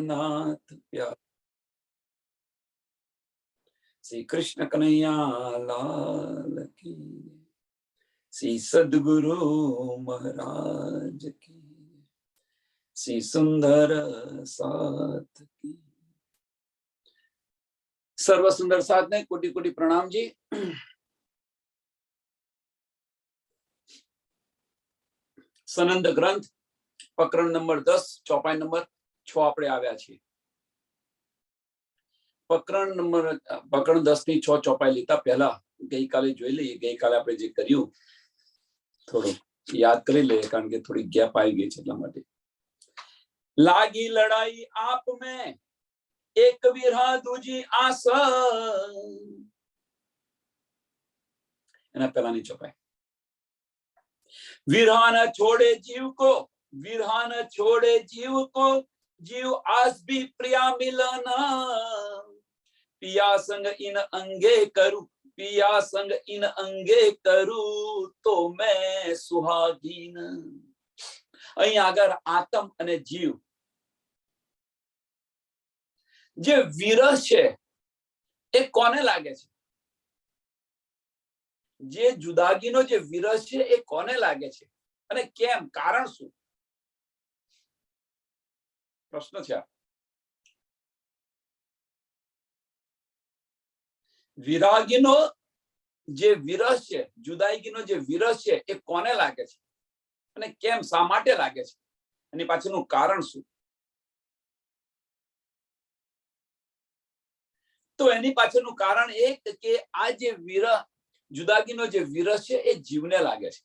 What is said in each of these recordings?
नाथ प्यार। श्री कृष्ण कन्हैया लाल की, श्री सद्गुरु महाराज की, श्री सुंदर साथ की। सर्व सुंदर साथ ने कोटि कोटि प्रणाम जी। सनंद ग्रंथ प्रकरण नंबर 10 चौपाई नंबर 6 આપણે આવ્યા છીએ। પ્રકરણ 10 ની 6 ચોપાઈ લીધા પહેલા ગઈકાલે જોઈ લઈએ। ગઈકાલે આપણે જે કર્યું થોડું યાદ કરી લઈએ, કારણ કે થોડી ગેપ આવી ગઈ છે એટલા માટે। લાગી લડાઈ આપ में एक विरह दूजी आस, એના પહેલાની ચોપાઈ। विरह न छोड़े जीव को, विरह न छोड़े जीव को, जीव आस भी प्रिया मिलना। पिया संग इन अंगे करूं, पिया संग इन अंगे करूं तो मैं सुहागीन। અહીં આગળ આત્મ અને જીવ જે વિરહ છે એ કોને લાગે છે? જે જુદાગીનો જે વિરહ છે એ કોને લાગે છે અને કેમ, કારણ શું? પ્રશ્ન છે। વિરાગીનો જે વિરહ છે, જુદાઈગીનો જે વિરહ છે એ કોને લાગે છે અને કેમ, શા માટે લાગે છે, એની પાછળનું કારણ શું? તો એની પાછળનું કારણ એ કે આ જે વિરહ, જુદાગીનો જે વિરહ છે એ જીવને લાગે છે,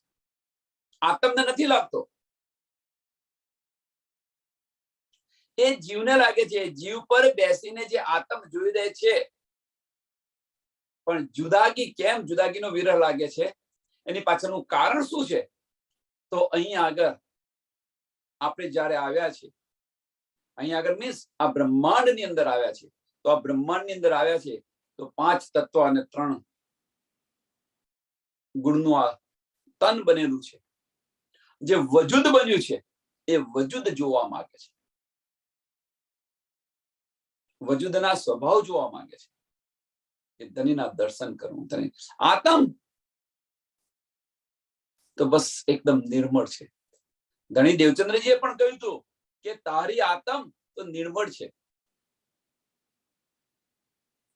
આત્મને નથી લાગતો। એ જીવને લાગે છે। જીવ પર બેસીને જે આત્મ જોઈ રહે છે, પણ જુદાગી કેમ, જુદાગીનો વિરહ લાગે છે, એની પાછળનું કારણ શું છે? તો અહીં આગળ આપણે જ્યારે આવ્યા છે, અહીં આગળ મીન્સ આ બ્રહ્માંડની અંદર આવ્યા છે, તો આ બ્રહ્માંડની અંદર આવ્યા છે તો 5 તત્વ અને 3 ગુણનું આ તન બનેલું છે। જે વજૂદ બન્યું છે એ વજૂદ જોવા માંગે છે, વજૂદના સ્વભાવ જોવા માંગે છે કે ધણીના દર્શન કરું। ધણી આત્મ તો બસ એકદમ નિર્મળ છે। ધણી દેવચંદ્રજીએ પણ કહ્યું હતું કે તારી આત્મ તો નિર્મળ છે।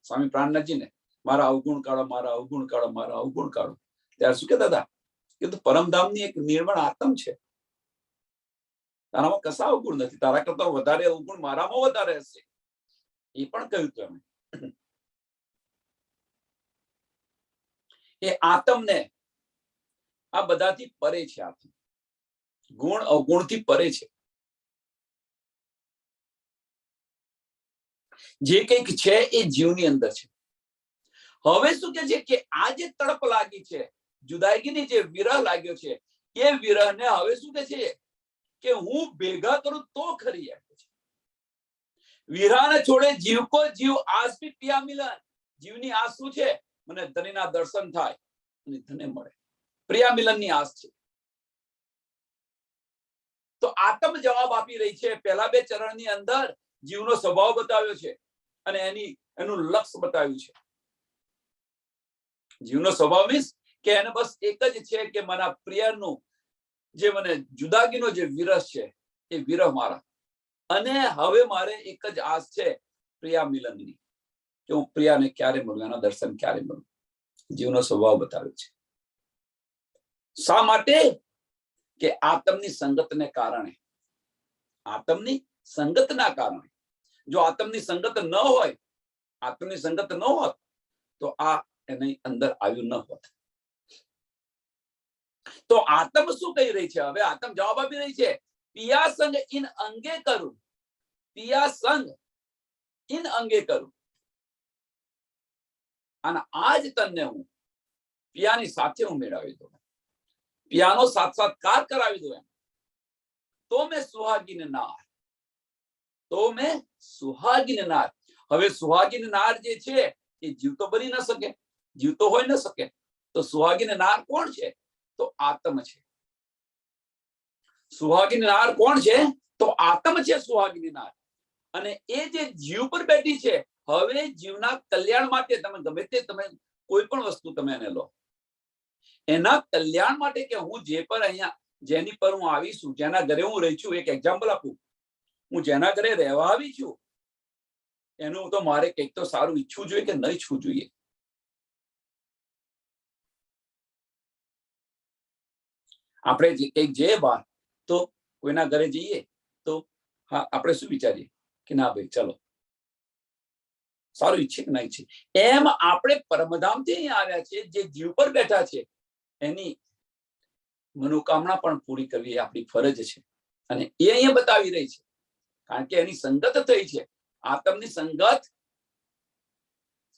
સ્વામી પ્રાણનાથજીને મારા અવગુણ કાઢો, મારા અવગુણ કાઢો, મારા અવગુણ કાઢો, ત્યારે શું કહેતા હતા કે તું પરમધામની એક નિર્મળ આત્મ છે, તારામાં કશા અવગુણ નથી, તારા કરતા વધારે અવગુણ મારામાં વધારે હશે, એ પણ કહ્યું હતું એમણે। એ આત્મને આ બધાથી પરે છે, આત્મ ગુણ અવગુણથી પરે છે। જે કંઈક છે એ જીવની અંદર છે। હવે શું કે છે કે આ જે તડપ લાગી છે, જુદાઈગીની જે વિરહ લાગ્યો છે, એ વિરહને હવે શું કે છે કે હું ભેગા કરું તો ખરી એમ છે। વિરહને છોડે જીવ કો, જીવ આસ ભી પિયા મિલન। જીવની આસ શું છે? મને ધણીના દર્શન થાય અને ધને મળે, પ્રિયા મિલનની આસ છે। તો આત્મ જવાબ આપી રહી છે। પહેલા 2 ચરણની અંદર જીવનો સ્વભાવ બતાવ્યો છે અને એનું લક્ષ્ય બતાવ્યું છે। જીવનો સ્વભાવ મીન્સ કે એને બસ એક જ છે કે મારા પ્રિયનું જે મને જુદાગીનો જે વિરહ છે એ વિરહ મારા, અને હવે મારે એક જ આસ છે પ્રિયા મિલનની, કે હું પ્રિયાને ક્યારે મળું, એના દર્શન ક્યારે મળું। જીવનો સ્વભાવ બતાવ્યો છે। શા માટે? કે આત્મની સંગતને કારણે, આત્મની સંગતના કારણે। જો આત્મની સંગત ન હોય, આત્મની સંગત ન હોત તો આ એની અંદર આવ્યું ન હોત। તો આત્મ શું કહી રહી છે? હવે આત્મ જવાબ આપી રહી છે, પિયા સંગ ઇન અંગે કરું, પિયા સંગ ઇન અંગે કરું। અને આજ તનને હું પિયાની સાથે હું મેળવી દઉં, પિયાનો સાક્ષાત્કાર કરાવી દઉં, એમ તો મેં સુહાગીન નાર, તો મેં સુહાગીન નાર। હવે સુહાગીન નાર જે છે એ જીવ તો બની ન શકે, જીવ તો હોઈ ન શકે, તો સુહાગીન નાર કોણ છે? તો આત્મ છે। સુહાગીન નાર કોણ છે? તો આત્મ છે સુહાગીન નાર। અને એ જે જીવ પર બેઠી છે, હવે જીવના કલ્યાણ માટે તમે ગમે તે તમે કોઈ પણ વસ્તુ તમે એને લો, એના કલ્યાણ માટે કે હું જે પર અહીંયા જેની પર હું આવી છું, જેના ઘરે હું રહી છું, એક એક્ઝામ્પલ આપું, હું જેના ઘરે રહેવા આવી છું એનું તો મારે કંઈક તો સારું ઈચ્છવું જોઈએ કે ન ઈચ્છવું જોઈએ. આપણે કંઈક જઈએ બહાર તો કોઈના ઘરે જઈએ તો હા આપણે શું વિચારીએ કે ના ભાઈ ચલો સારું ઈચ્છે કે ના ઈચ્છે, એમ આપણે પરમધામથી અહીંયા આવ્યા છે, જે જીવ પર બેઠા છે એની મનોકામના પણ પૂરી કરવી એ આપણી ફરજ છે. અને એ અહીંયા બતાવી રહી છે, કારણ કે એની સંગત થઈ છે, આત્મની સંગત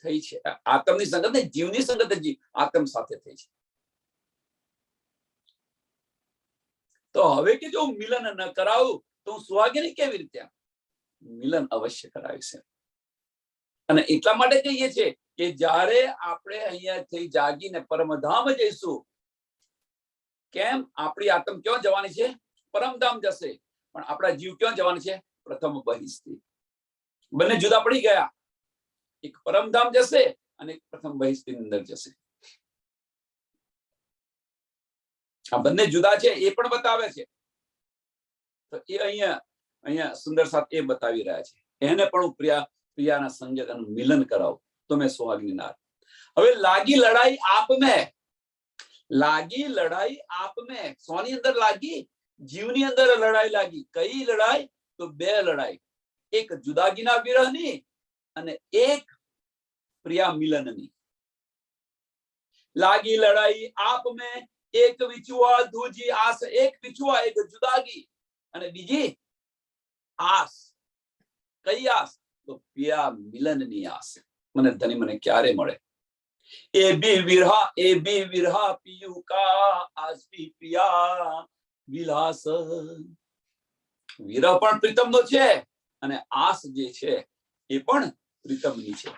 થઈ છે, આત્મની સંગત ને જીવની સંગત આત્મ સાથે થઈ છે. તો હવે કે જો મિલન ન કરાવું તો હું સુહાગીની કેવી રીતે? મિલન અવશ્ય કરાવીશ. અને એટલા માટે કહીએ છીએ કે જ્યારે આપણે અહીંયાથી જાગીને પરમધામ જઈશું, કેમ આપણી આત્મ ક્યાં જવાની છે? પરમધામ જશે, પણ આપણા જીવ ક્યાં જવાની છે? પ્રથમ બહિષ્ઠી. બંને જુદા પડી ગયા, એક પરમધામ જશે અને એક પ્રથમ બહિષ્ઠી ની અંદર જશે. આ બંને જુદા છે એ પણ બતાવે છે. તો એ અહીંયા સુંદર સાથ એ બતાવી રહ્યા છે. એને પણ હું પ્રિયાના સંગતનું મિલન કરાવું તો મેં સુહાગની નાર. હવે લાગી લડાઈ આપ મેં, લાગી લડાઈ આપ મેં. સોની અંદર લાગી? જીવની અંદર લડાઈ લાગી. કઈ લડાઈ? તો બે લડાઈ, એક જુદાગીના વિરહની અને એક પ્રિયા મિલનની. લાગી લડાઈ આપ મેં, એક વિછુઆ દૂજી આસ. એક વિછુઆ, એક જુદાગી, અને બીજી આસ. કઈ આસ? તો પ્રિયા મિલનની આસ. મને ધની મને ક્યારે મળે? એ બી વિરહા પિયુ કા આસ ભી પ્રિયા વિલાસ. વિરહ પણ પ્રીતમનો છે અને આસ જે છે એ પણ પ્રીતમની છે.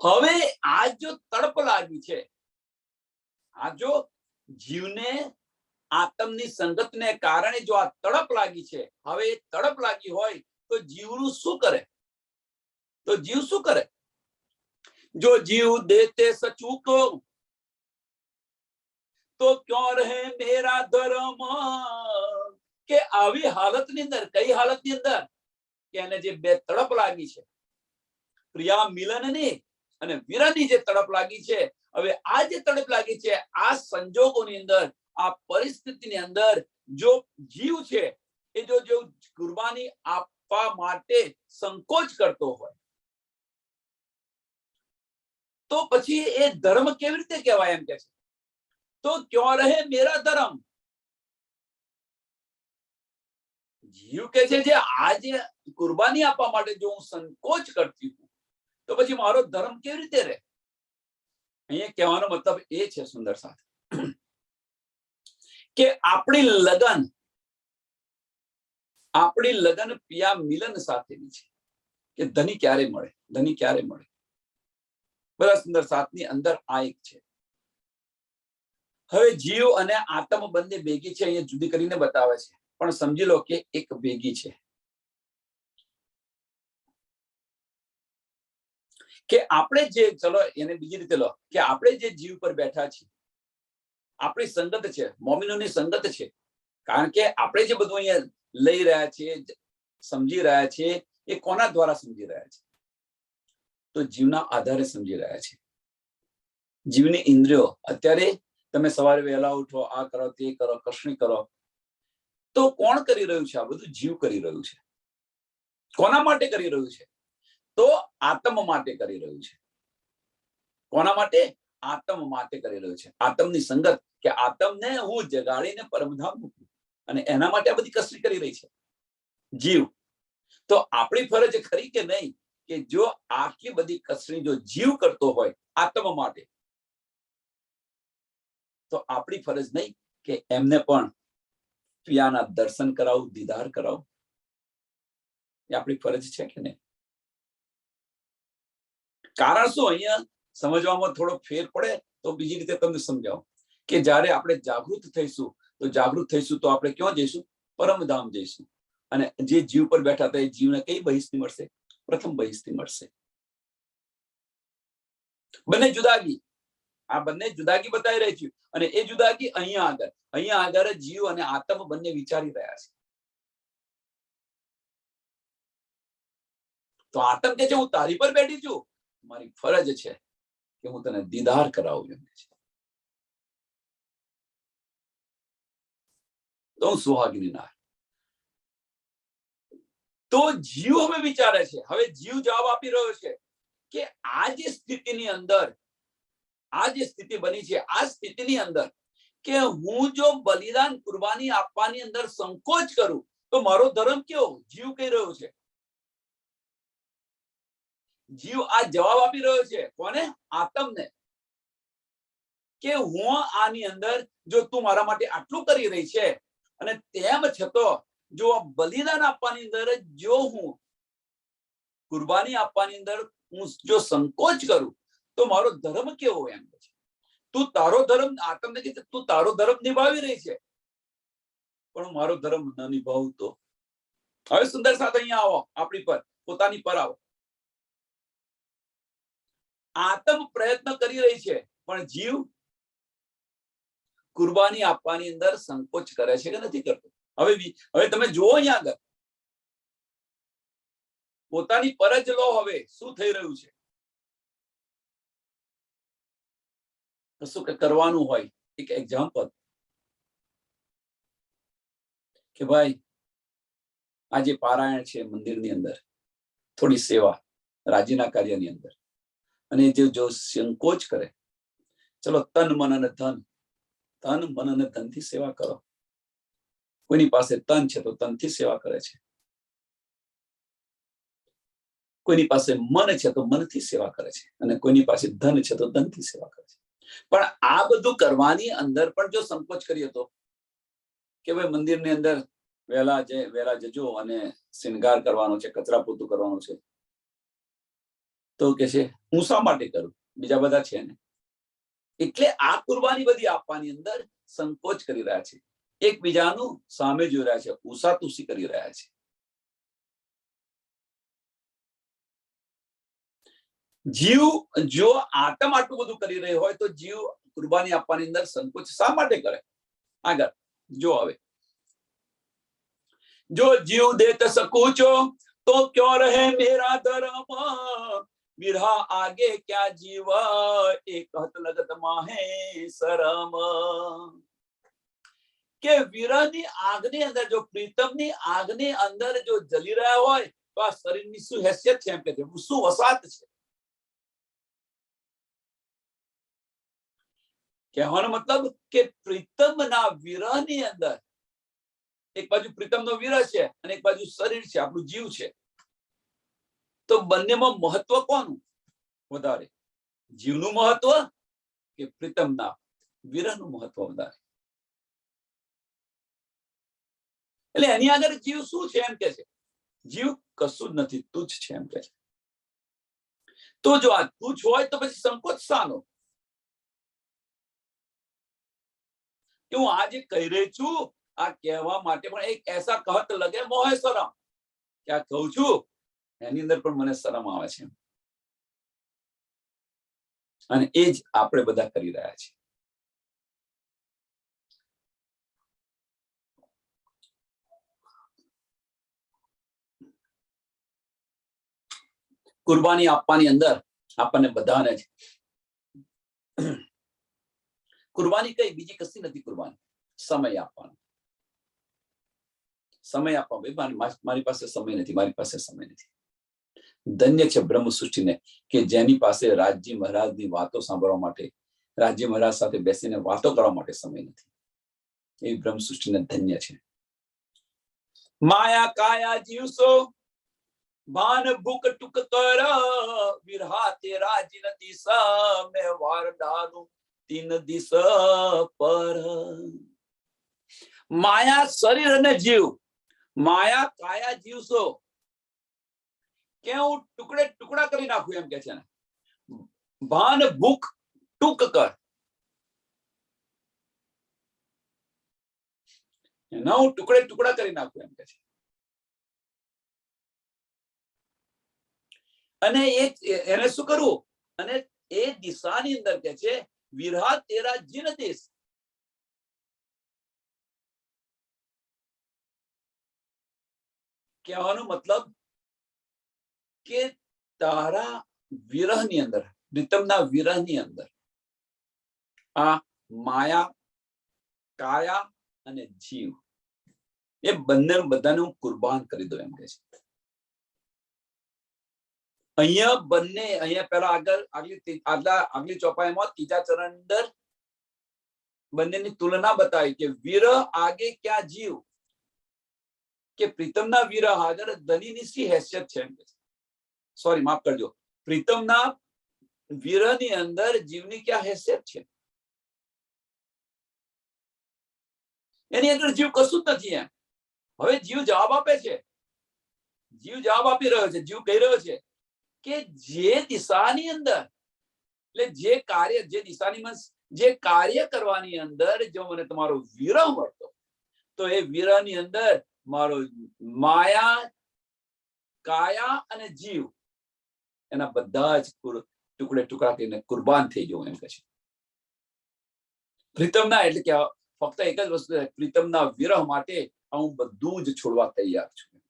હવે આ જો તડપ લાગી છે, આ જો જીવને આત્મની સંગતને કારણે જો આ તડપ લાગી છે, હવે એ તડપ લાગી હોય તો જીવનું શું કરે? તો જીવ શું કરે? જો જીવ દેતે સચૂકો તો ક્યાં રહે મેરા ધર્મ. કે આવી હાલતની અંદર, કઈ હાલતની અંદર? કે એને જે બે તડપ લાગી છે, પ્રિયા મિલનની અને વિરહની જે તડપ લાગી છે, હવે આ જે તડપ લાગી છે, આ સંજોગોની અંદર, આ પરિસ્થિતિની અંદર જો જીવ છે એ જો કુરબાની આપવા માટે સંકોચ કરતો હોય તો પછી એ ધર્મ કેવી રીતે કહેવાય? એમ કે છે તો ક્યાં રહે મેરા ધર્મ. જીવ કે છે જે આજે કુરબાની આપવા માટે જો હું સંકોચ કરતી હું તો પછી મારો ધર્મ કેવી રીતે રહે? અહીંયા કહેવાનો મતલબ એ છે સુંદર સાથ, કે આપણી લગન પિયા મિલન સાથેની છે. કે ધની ક્યારે મળે? ધની ક્યારે મળે? બધા સુંદર સાથની અંદર આ એક છે. હવે જીવ અને આત્મ બંને ભેગી છે, અહીંયા જુદી કરીને બતાવે છે, પણ સમજી લો કે એક ભેગી છે. કે આપણે જે, ચલો એને બીજી રીતે લો, કે આપણે જે જીવ પર બેઠા છીએ, આપણી સંગત છે, મોમિનોની સંગત છે. કારણ કે આપણે જે બધું અહીંયા લઈ રહ્યા છીએ, સમજી રહ્યા છીએ, એ કોના દ્વારા સમજી રહ્યા છે? તો જીવના આધારે સમજી રહ્યા છે. જીવની ઇન્દ્રિયો, અત્યારે તમે સવારે વહેલા ઉઠો, આ કરો, તે કરો, કષ્ણી કરો, તો કોણ કરી રહ્યું છે? આ બધું જીવ કરી રહ્યું છે. કોના માટે કરી રહ્યું છે? તો આત્મ માટે કરી રહ્યું છે. કોના માટે? આત્મ માટે કરી રહ્યું છે. આત્મની સંગત, કે આત્મને હું જગાડીને પરમધામ મૂકું, અને એના માટે આ બધી કસરી કરી રહી છે જીવ. તો આપણી ફરજ ખરી કે નહીં કે જો આટલી બધી કસરી જો જીવ કરતો હોય આત્મ માટે, તો આપણી ફરજ નહીં કે એમને પણ પિયાના દર્શન કરાવું, દીદાર કરાવું? એ આપણી ફરજ છે કે નહીં? કારણ શું? અહીંયા સમજવામાં થોડો ફેર પડે તો બીજી રીતે તમને સમજાવું કે જ્યારે આપણે જાગૃત થઈશું તો આપણે ક્યાં જઈશું? પરમધામ જઈશું. અને જે જીવ પર બેઠા હતા એ જીવને કઈ બહિષ્ઠી મળશે? પ્રથમ બહિષ્ઠી મળશે. બંને જુદાગી, આ બંને જુદાગી બતાવી રહી છે. અને એ જુદાગી અહીંયા આગળ જીવ અને આત્મ બંને વિચારી રહ્યા છે. તો આત્મ કે છે હું તારી પર બેઠી છું, મારી ફરજ છે કે હું તને દીદાર કરાવું. એમ છે તો હું સુહાગિની ના. તો જીવ હવે વિચારે છે, હવે જીવ જવાબ આપી રહ્યો છે કે આ જે સ્થિતિની અંદર, આ જે સ્થિતિ બની છે, આ સ્થિતિની અંદર કે હું જો બલિદાન કુરબાની આપવાની અંદર સંકોચ કરું તો મારો ધર્મ કેવો? જીવ કહી રહ્યો છે. જીવ આ જવાબ આપી રહ્યો છે કોને? આત્મને. કે હું આની અંદર જો તું મારા માટે આટલું કરી રહી છે અને તેમ છતાં જો બલિદાન આપવાની અંદર જો હું કુરબાની આપવાની અંદર હું જો સંકોચ કરું તો મારો ધર્મ કેવો? એમ છે તું તારો ધર્મ, આત્મને કે તું તારો ધર્મ નિભાવી રહી છે પણ મારો ધર્મ ન નિભાવું તો? હવે સુંદર સાથે અહીંયા આવો, આપણી પર, પોતાની પર આવો. આત્મ પ્રયત્ન કરી રહી છે પણ જીવ કુરબાની આપવાની અંદર સંકોચ કરે છે કે નથી કરતો? હવે તમે જુઓ અહીંયા આગળ પોતાની પર જ લો. હવે શું થઈ રહ્યું છે? કશું કે કરવાનું હોય, એક એક્ઝામ્પલ કે ભાઈ આજે પારાયણ છે મંદિરની અંદર, થોડી સેવા રાજીના કાર્યની અંદર, અને જો સંકોચ કરે, ચલો તન મન અને ધન, તન મન અને ધનથી સેવા કરો. કોઈની પાસે તન છે તો તનથી સેવા કરે છે, કોઈની પાસે મન છે તો મનથી સેવા કરે છે, અને કોઈની પાસે ધન છે તો ધનથી સેવા કરે છે. પણ આ બધું કરવાની અંદર પણ જો સંકોચ કરીએ તો કે ભાઈ મંદિરની અંદર વહેલા જજો અને શૃંગાર કરવાનો છે, કચરા પોતું કરવાનું છે, તો કે છે હું શા માટે કરું, બીજા બધા છે ને. એટલે આ કુરબાની બધી આપવાની અંદર સંકોચ કરી રહ્યા છે, એકબીજાનું સામે જોઈ રહ્યા છે, ઉસાતુસી કરી રહ્યા છે. જીવ જો આત્મ આટલું બધું કરી રહ્યો હોય તો જીવ કુરબાની આપવાની અંદર સંકોચ શા માટે કરે? આગળ જો હવે જો જીવ દેત सकूचो तो क्यों रहे मेरा धर्म, विरहा आगे क्या जीव एक हत लगत माहे शरम. કે વિરહની આગની અંદર, જો પ્રીતમની આગની અંદર જો જલી રહ્યા હોય તો આ શરીરની શું હેસિયત છે? એમ કે છે શું વસાત છે? કહેવાનો મતલબ કે પ્રીતમના વિરહની અંદર એક બાજુ પ્રીતમનો વિરહ છે અને એક બાજુ શરીર છે, આપણું જીવ છે. તો બંનેમાં મહત્વ કોનું વધારે? જીવનું મહત્વ કે પ્રીતમના વિરહનું મહત્વ વધારે? એટલે એની આગળ જીવ શું છે? એમ કે છે જીવ કશું જ નથી, તુચ્છ છે. એમ કે છે તો જો આ તુચ્છ હોય તો પછી સંકોચ શાનો? કે હું આજે કહી રહી છું, આ કહેવા માટે પણ એક એસા કહત લગે મોહે શરમ, કે આ કહું છું એની અંદર પણ મને શરમ આવે છે. અને એ જ આપણે બધા કરી રહ્યા છીએ. કુરબાની આપવાની અંદર આપણને બધાને જ કુરબાની કઈ બીજી કશી નથી. કુરબાની સમય આપવાનો. સમય આપવા, મારી પાસે સમય નથી, મારી પાસે સમય નથી. ધન્ય છે બ્રહ્મ સૃષ્ટિને કે જેની પાસે રાજજી મહારાજની વાતો સાંભળવા માટે, રાજજી મહારાજ સાથે બેસીને વાતો કરવા માટે સમય નથી. એ બ્રહ્મ સૃષ્ટિને ધન્ય છે. માયા કાયા જીવસો ભાન ભૂખ ટુક કર, વિરહા તેરા જીન દિશ મેં વાર ડાલું તીન દિશ પર. માયા શરીર અને જીવ, માયા કાયા જીવસો કે હું ટુકડે ટુકડા કરી નાખું, એમ કે છે ને. ભાન ભૂખ ટૂંક કર, એના હું ટુકડે ટુકડા કરી નાખું, એમ કે છે. અને એને શું કરવું, અને એ દિશાની અંદર કે છે વિરહા તેરા જીન દેશ. કહેવાનો મતલબ કે તારા વિરહની અંદર, પ્રીતમના વિરહની અંદર આ માયા, કાયા અને જીવ એ બધાને હું કુરબાન કરી દઉં એમ કે છે. અહીંયા બંને, અહીંયા પેલા આગલી ચોપાઈમાં ત્રીજા ચરણ અંદર બંનેની તુલના બતાવી કે વિરહ આગે ક્યાં જીવ, કે પ્રીતમના વિરહ આગળ ધનીની શી હેસિયત છે. સોરી, માફ કરજો, પ્રીતમના વિરહની અંદર જીવની ક્યાં હેસિયત છે. એની અંદર જીવ કશું જ નથી. એમ હવે જીવ જવાબ આપે છે, જીવ જવાબ આપી રહ્યો છે. જીવ કહી રહ્યો છે કે જે દિશાની અંદર, એટલે જે કાર્ય, જે દિશાની જે કાર્ય કરવાની અંદર જો મને તમારો વિરહ મળતો, તો એ વિરહની અંદર મારો માયા, કાયા અને જીવ એના બધા જ ટુકડે ટુકડા કરીને કુરબાન થઈ જવું એમ કે છે. પ્રીતમના, એટલે કે ફક્ત એક જ વસ્તુ, પ્રીતમના વિરહ માટે હું બધું જ છોડવા તૈયાર છું.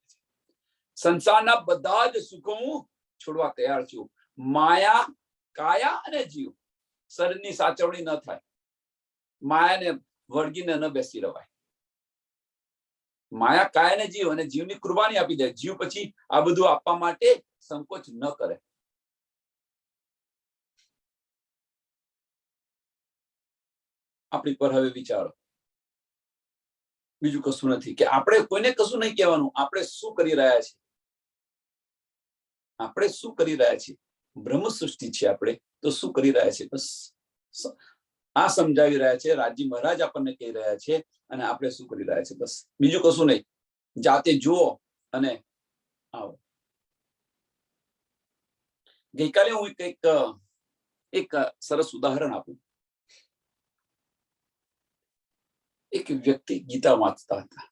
સંસારના બધા જ સુખો હું છોડવા તૈયાર છું. માયા, કાયા અને જીવ, શરીરની સાચવણી ન થાય, માયાને વળગીને ન બેસી રવાય. માયા, કાયા અને જીવ, અને જીવની કુરબાની આપી દે. જીવ પછી આ બધું આપવા માટે સંકોચ ન કરે. આપણી પર હવે વિચારો, બીજું કશું નથી. કે આપણે કોઈને કશું નહીં કહેવાનું. આપણે શું કરી રહ્યા છીએ, આપણે શું કરી રહ્યા છીએ. બ્રહ્મ સૃષ્ટિ છે આપણે, તો શું કરી રહ્યા છે, બસ આ સમજાવી રહ્યા છે. રાજી મહારાજ આપણને કહી રહ્યા છે, અને આપણે શું કરી રહ્યા છે, બસ બીજું કશું નહીં. જાતે જુઓ અને આવો. ગઈકાલે હું એક સરસ ઉદાહરણ આપું. એક વ્યક્તિ ગીતા વાંચતા હતા.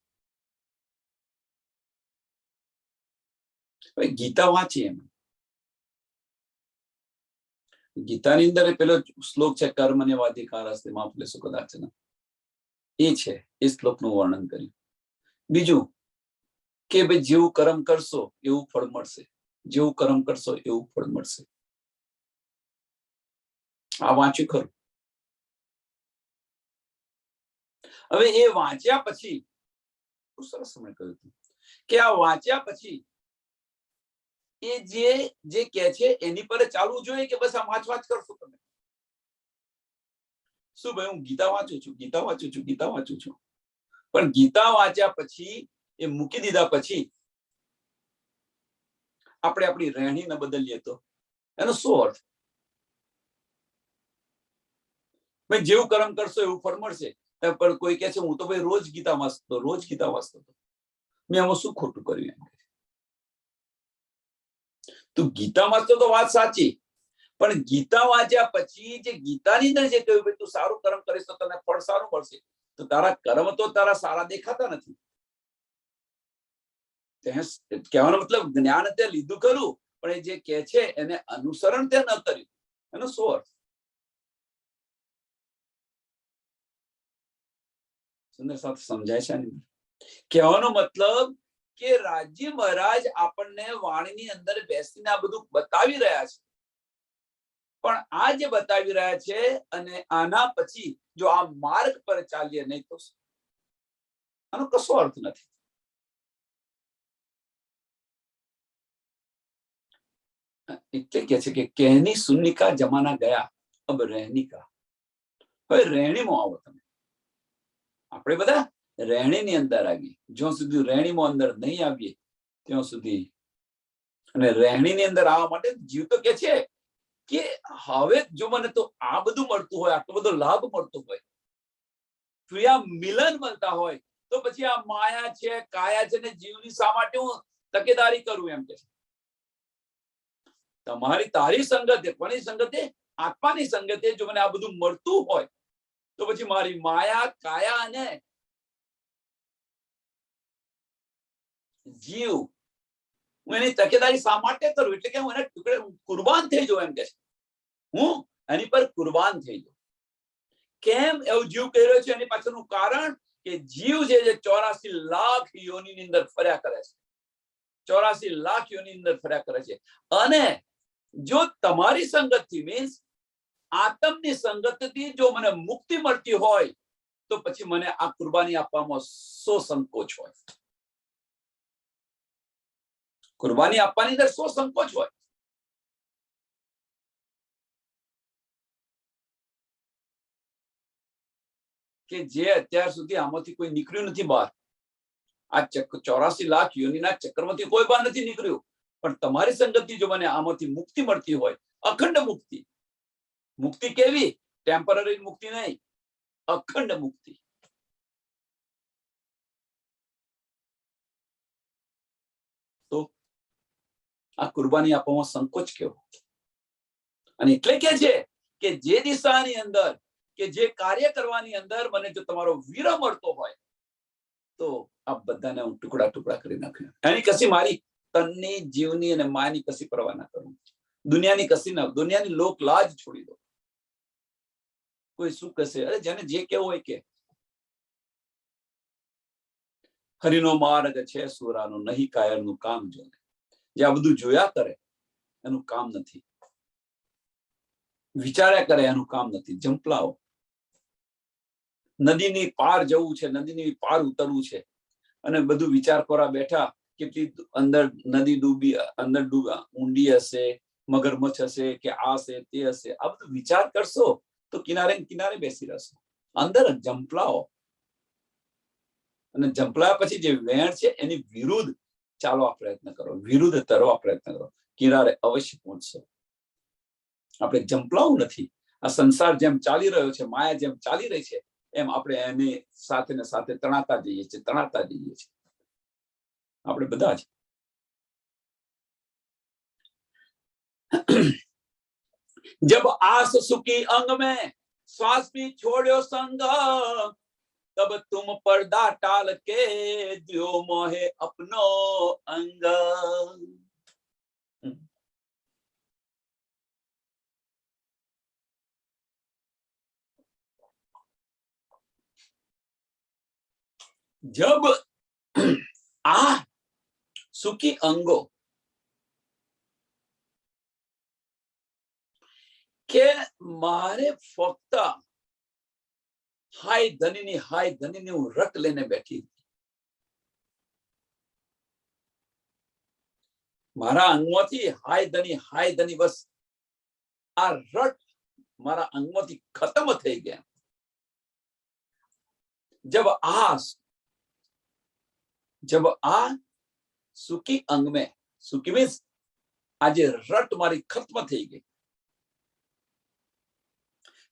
હવે ગીતા વાંચી, એમ ગીતાની અંદર પેલો શ્લોક છે, કર્મણ્યવાધિકારસ્તે મા ફલેષુ કદાચન, એ છે. એ શ્લોકનું વર્ણન કર્યું. બીજું કે ભાઈ જેવું કર્મ કરશો એવું ફળ મળશે, જેવું કર્મ કરશો એવું ફળ મળશે. આ વાંચ્યું ખરું. હવે એ વાંચ્યા પછી સરસ સમય કહ્યું હતું કે આ વાંચ્યા પછી એ જે કે છે એની પર ચાલવું જોઈએ કે બસ આ વાંચ કરશો તમે. શું ભાઈ, હું ગીતા વાંચું છું, ગીતા વાંચું છું, ગીતા વાંચું છું, પણ ગીતા વાંચ્યા પછી, એ મૂકી દીધા પછી આપણે આપણી રહેણી ન બદલીએ તો એનો શું અર્થ? ભાઈ જેવું કર્મ કરશો એવું ફળ મળશે. પણ કોઈ કહે છે હું તો ભાઈ રોજ ગીતા વાંચતો હતો, મેં આમાં શું ખોટું કર્યું? એમ તું ગીતા વાંચતો તો વાત સાચી, પણ ગીતા વાંચ્યા પછી જે ગીતાની અંદર જે કહ્યું તું સારું કર્મ કરીશ તો તને ફળ સારું મળશે, તો તારા કર્મ તો તારા સારા દેખાતા નથી. કહેવાનો મતલબ જ્ઞાન તે લીધું ખરું, પણ એ જે કે છે એને અનુસરણ તે ન કર્યું. એનો શું અર્થ? સુંદર સાથે સમજાય છે. કહેવાનો મતલબ કે રાજી મહારાજ આપણને વાણીની અંદર બેસીને આ બધું બતાવી રહ્યા છે, પણ આ જે બતાવી રહ્યા છે અને આના પછી જો આ માર્ગ પર ચાલીએ નહીં તો આનો કશો અર્થ નથી. એટલે કે છે કે કહેની સુનની કા જમાના ગયા, અબ રહેની કા. હવે રહેણીમાં આવો તમે. આપણે બધા રહેણીની અંદર આવીએ. જ્યાં સુધી રહેણીમાં અંદર નહીં આવીએ ત્યાં સુધી, અને રહેણીની અંદર આવવા માટે જીવ તો કે છે કે હવે જો મને તો આ બધું મળતું હોય, આટલો બધો લાભ મળતો હોય, પ્રિયા મિલન મળતા હોય, તો પછી આ માયા છે, કાયા છે ને જીવની શા માટે હું તકેદારી કરું? એમ કે તારી સંગતે, કોની સંગતે? આત્માની સંગતે જો મને આ બધું મળતું હોય, તો પછી મારી માયા, કાયા અને જીવ હું એની તકેદારી શા માટે કરું? એટલે કે હું એના ટુકડે કુરબાન થઈ જાઉં, એમ કે છે હું એની પર કુરબાન થઈ જાઉં. કેમ એવું જીવ કહી રહ્યો છે? એની પાછળનું કારણ કે જીવ છે જે 84 લાખ યોનિની અંદર ફર્યા કરે છે. 84 લાખ યોની અંદર ફર્યા કરે છે. અને જો તમારી સંગતથી મીન્સ આત્મની સંગતથી જો મને મુક્તિ મળતી હોય તો પછી મને આ કુરબાની આપવામાં સો સંકોચ હોય. કુરબાની આપવાની અંદર સો સંકોચ હોય. કે જે અત્યાર સુધી આમાંથી કોઈ નીકળ્યું નથી બહાર. આ 84 લાખ યોનિના ચક્રમાંથી કોઈ બહાર નથી નીકળ્યું. પણ તમારી સંગતથી જો મને આમાંથી મુક્તિ મળતી હોય, અખંડ મુક્તિ. મુક્તિ કેવી? ટેમ્પરરી મુક્તિ નહીં, અખંડ મુક્તિ. તો આ કુરબાની આપવામાં સંકોચ કેવો? અને એટલે કે છે કે જે દિશાની અંદર કે જે કાર્ય કરવાની અંદર મને જો તમારો વિરહ મળતો હોય તો આ બધાને હું ટુકડા ટુકડા કરી નાખ્યો. એની કશી મારી તનની, જીવની અને માની કશી પરવા ના કરું. દુનિયાની કશી ના, દુનિયાની લોક લાજ છોડી દો. કોઈ શું કહેશે? અરે જેને જે કેવું હોય કે. હરિનો માર્ગ છે સુરાનો, નહીં કાયરનું કામ જોને. જે આ બધું જોયા કરે એનું કામ નથી, વિચાર્યા કરે એનું કામ નથી. જંપલાઓ. નદીની પાર જવું છે, નદીની પાર ઉતરવું છે અને બધું વિચાર કરવા બેઠા કેટલી અંદર નદી ડૂબી, અંદર ઊંડી હશે, મગરમચ્છ હશે કે આ હશે તે હશે. આ બધું વિચાર કરશો તો કિનારે કિનારે બેસી રહેશો. અંદર જંપલાઓ. અને જંપલા પછી જે વેણ છે એની વિરુદ્ધ ચાલવા પ્રયત્ન કરો, વિરુદ્ધ તરવા પ્રયત્ન કરો. કિનારે અવશ્ય પહોંચશો. આપણે જંપલાવું નથી. આ સંસાર જેમ ચાલી રહ્યો છે, માયા જેમ ચાલી રહી છે, એમ આપણે એની સાથે ને સાથે તણાતા જઈએ છીએ, તણાતા જઈએ છીએ આપણે બધા જ. जब आस सुखी अंग में श्वास भी छोड़ो संग, तब तुम पर्दा टाल के दियो मोहे अपनो अंग. जब आ सुखी अंगो કે મારે ફક્ત હાય ધનીની હું રટ લઈને બેઠી. મારા અંગમાંથી હાય ધની બસ આ રટ મારા અંગમાંથી ખતમ થઈ ગયા. जब आ सुखी अंग में, सुखी मीन्स આજે રટ મારી ખત્મ થઈ ગઈ.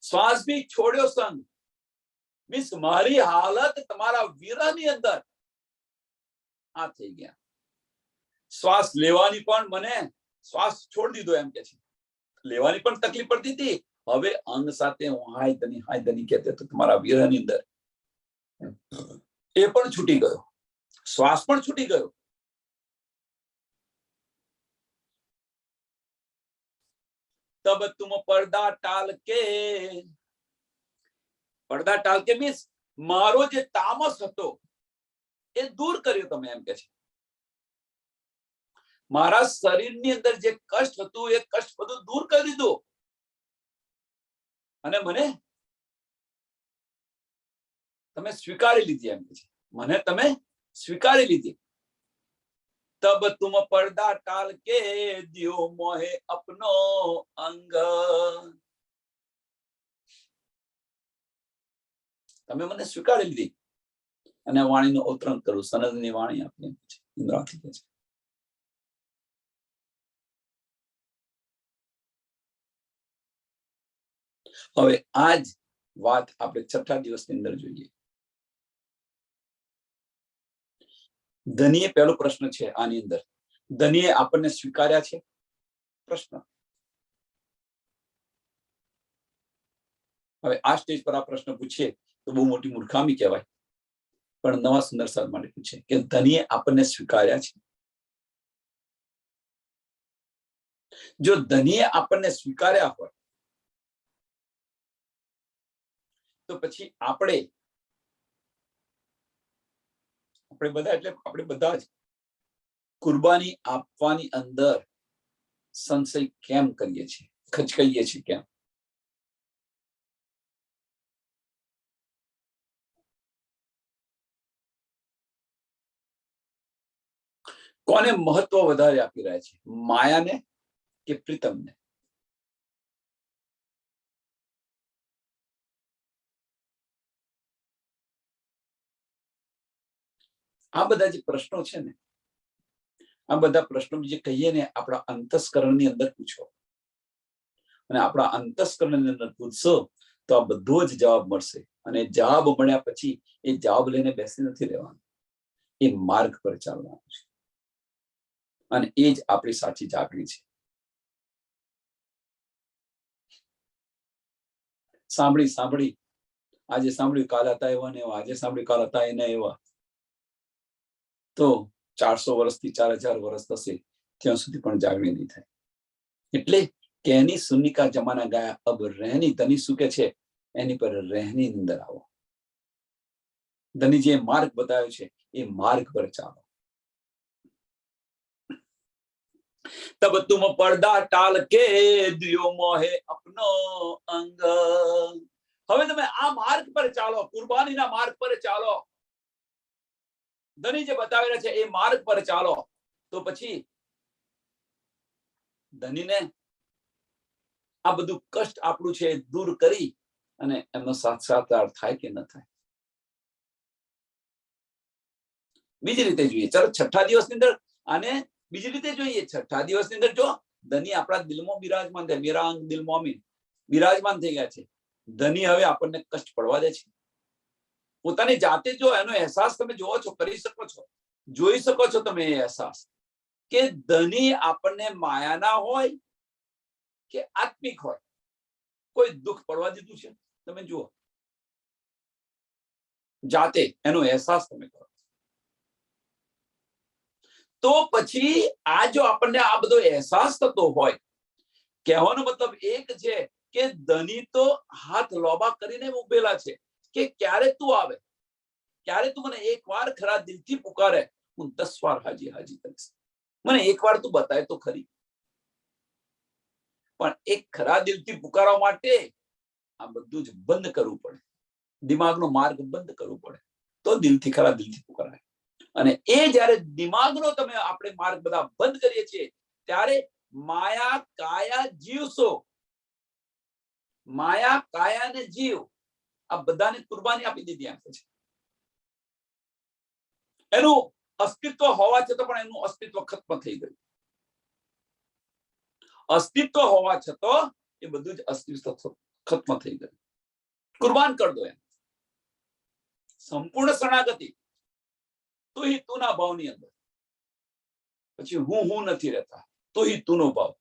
શ્વાસ ભી છોડ્યો સંગ મીન્સ મારી હાલત તમારા વિરહની અંદર આ થઈ ગયા. શ્વાસ લેવાની પણ મને શ્વાસ છોડી દીધો એમ કે છે. લેવાની પણ તકલીફ પડતી હતી. હવે અંગ સાથે હું હાય ધની કહેતો તો તમારા વિરહની અંદર એ પણ છૂટી ગયો, શ્વાસ પણ છૂટી ગયો. तब तुम पर्दा टाल के मीन्स मारो जे तामस હતો એ દૂર કર્યો તમે એમ કે છે. મારા શરીરની અંદર જે કષ્ટ હતું એ કષ્ટ બધું દૂર કરી દીધું અને મને તમે સ્વીકારી લીધી એમ કે છે. મને તમે સ્વીકારી લીધી. तब तुम पर्दा टाल के दियो मोहे अपनो अंग. તમે મને સ્વીકારી લીધી. અને વાણીનું અવતરણ કરું. સનદની વાણી આપી છે, ઇન્દ્રાથી કહે છે. હવે આ જ વાત આપણે છઠ્ઠા દિવસની અંદર જોઈએ. ધનીએ પહેલો પ્રશ્ન છે આની અંદર. ધનીએ આપણને સ્વીકાર્યા છે? પ્રશ્ન. હવે આ સ્ટેજ પર આ પ્રશ્ન પૂછીએ તો બહુ મોટી મૂર્ખામી કહેવાય. પણ નવા સુંદર સાદ માટે પૂછે કે ધનીએ આપણને સ્વીકાર્યા છે? જો ધનીએ આપણને સ્વીકાર્યા હોય તો પછી આપણે બધા જ કુરબાની આપવાની અંદર સંશય કેમ કરીએ છીએ, ખચકાઈએ છીએ કેમ? કોને મહત્વ વધારે આપી રહ્યા છે, માયાને કે પ્રીતમને? આ બધા જે પ્રશ્નો છે ને, આ બધા પ્રશ્નો જે કહીએ ને, આપણા અંતસ્કરણની અંદર પૂછો અને આપણા અંતસ્કરણની અંદર પૂછશો તો આ બધો જ જવાબ મળશે. અને જવાબ મળ્યા પછી એ જવાબ લઈને બેસી નથી રહેવાનું, એ માર્ગ પર ચાલવાનું છે. અને એ જ આપણી સાચી જાગણી છે. સાંભળી આજે સાંભળ્યું કાલ હતા એવા ને એવા, આજે સાંભળ્યું કાલ હતા એના એવા, તો 400 વર્ષથી 4000 વર્ષ થશે ત્યાં સુધી પણ જાગણી નહીં થાય. એટલે કેની સુનિકા જમાના ગાયા, અબ રહેની ધની શું કે છે, એની પર રહેની અંદર આવો. ધની જે માર્ગ બતાવ્યો છે એ માર્ગ પર ચાલો. તબ તુમ પડદા ટાલ કે દિયો મોહે અપનો અંગ. હવે તમે આ માર્ગ પર ચાલો, કુરબાનીના માર્ગ પર ચાલો. ધની જે બતાવેલા છે એ માર્ગ પર ચાલો. તો પછી ધનીને આ બધું કષ્ટ આપણું છે દૂર કરી અને એમનો સાક્ષાત્કાર થાય કે ન થાય? બીજી રીતે જોઈએ, ચલો છઠ્ઠા દિવસની અંદર આને બીજી રીતે જોઈએ. છઠ્ઠા દિવસની અંદર જો ધની આપણા દિલમાં બિરાજમાન થાય, વિરાંગ દિલ મોમીન બિરાજમાન થઈ ગયા છે. ધની હવે આપણને કષ્ટ પડવા દે છે? પોતાની જાતે જો એનો અહેસાસ તમે જોવો છો, કરી શકો છો, જોઈ શકો છો તમે એ અહેસાસ કે ધની આપણને માયાના હોય કે આત્મિક હોય, કોઈ દુઃખ પડવા દીધું છે? તમે જુઓ, જાતે એનો અહેસાસ તમે કરો. તો પછી આ જો આપણને આ બધો અહેસાસ થતો હોય, કહેવાનો મતલબ એક છે કે ધની તો હાથ લોબા કરીને ઉભેલા છે કે ક્યારે તું આવે, ક્યારે તું મને એક વાર ખરા દિલથી પુકારે, હું 10 વાર હાજી કરીશ. મને એક વાર તું બતાય તો ખરી. પણ એક ખરા દિલથી પુકારવા માટે આ બધું જ બંધ કરવું પડે, દિમાગનો માર્ગ બંધ કરવો પડે, તો દિલથી ખરા દિલથી પુકારાય. અને એ જયારે દિમાગનો તમે આપણે માર્ગ બધા બંધ કરીએ છીએ ત્યારે માયા કાયા જીવશો. માયા કાયા અને જીવ આ બધાને કુરબાની આપી દીધી આપે છે. એનું અસ્તિત્વ હોવા છતાં પણ એનું અસ્તિત્વ ખત્મ થઈ ગયું. અસ્તિત્વ હોવા છતાં એ બધું જ અસ્તિત્વ ખત્મ થઈ ગયું. કુરબાન કરી દો એમ. સંપૂર્ણ શરણાગતિ તું હી તુના ભાવની અંદર. પછી હું નથી રહેતા, તું હી તુનો ભાવ.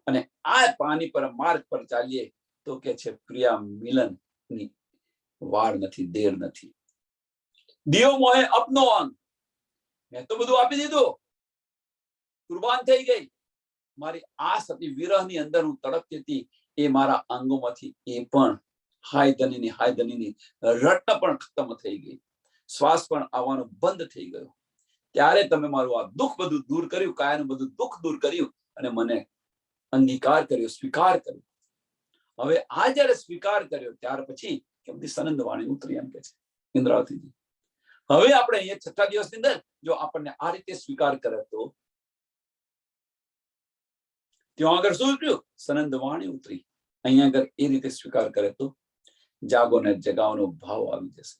અને આ પાણી પર માર્ગ પર ચાલીએ તો કે છે પ્રિયા મિલન ની વાર નથી, દેર નથી. દિયો મોહે અપનો અંગ. મેં તો બધું આપી દીધું, કુરબાન થઈ ગઈ. મારી આસ હતી વિરહની અંદર હું તડપતી હતી, એ મારા અંગોમાંથી એ પણ હાય ધનીની રટ પણ ખતમ થઈ ગઈ, શ્વાસ પણ આવવાનું બંધ થઈ ગયો. ત્યારે તમે મારું આ દુઃખ બધું દૂર કર્યું, કાયાનું બધું દુઃખ દૂર કર્યું અને મને અંગીકાર કર્યો, સ્વીકાર કર્યો. હવે આ જયારે સ્વીકાર કર્યો ત્યાર પછી કેમથી સનંદ વાણી ઉતરી એમ કે છે ઇન્દ્રાવતીજી. હવે આપણે અહીંયા છઠ્ઠા દિવસની અંદર જો આપણને આ રીતે સ્વીકાર કરે તો ત્યાં આગળ શું ઉતર્યું? સનંદ વાણી ઉતરી. અહીંયા આગળ એ રીતે સ્વીકાર કરે તો જાગો ને જગાવવાનો ભાવ આવી જશે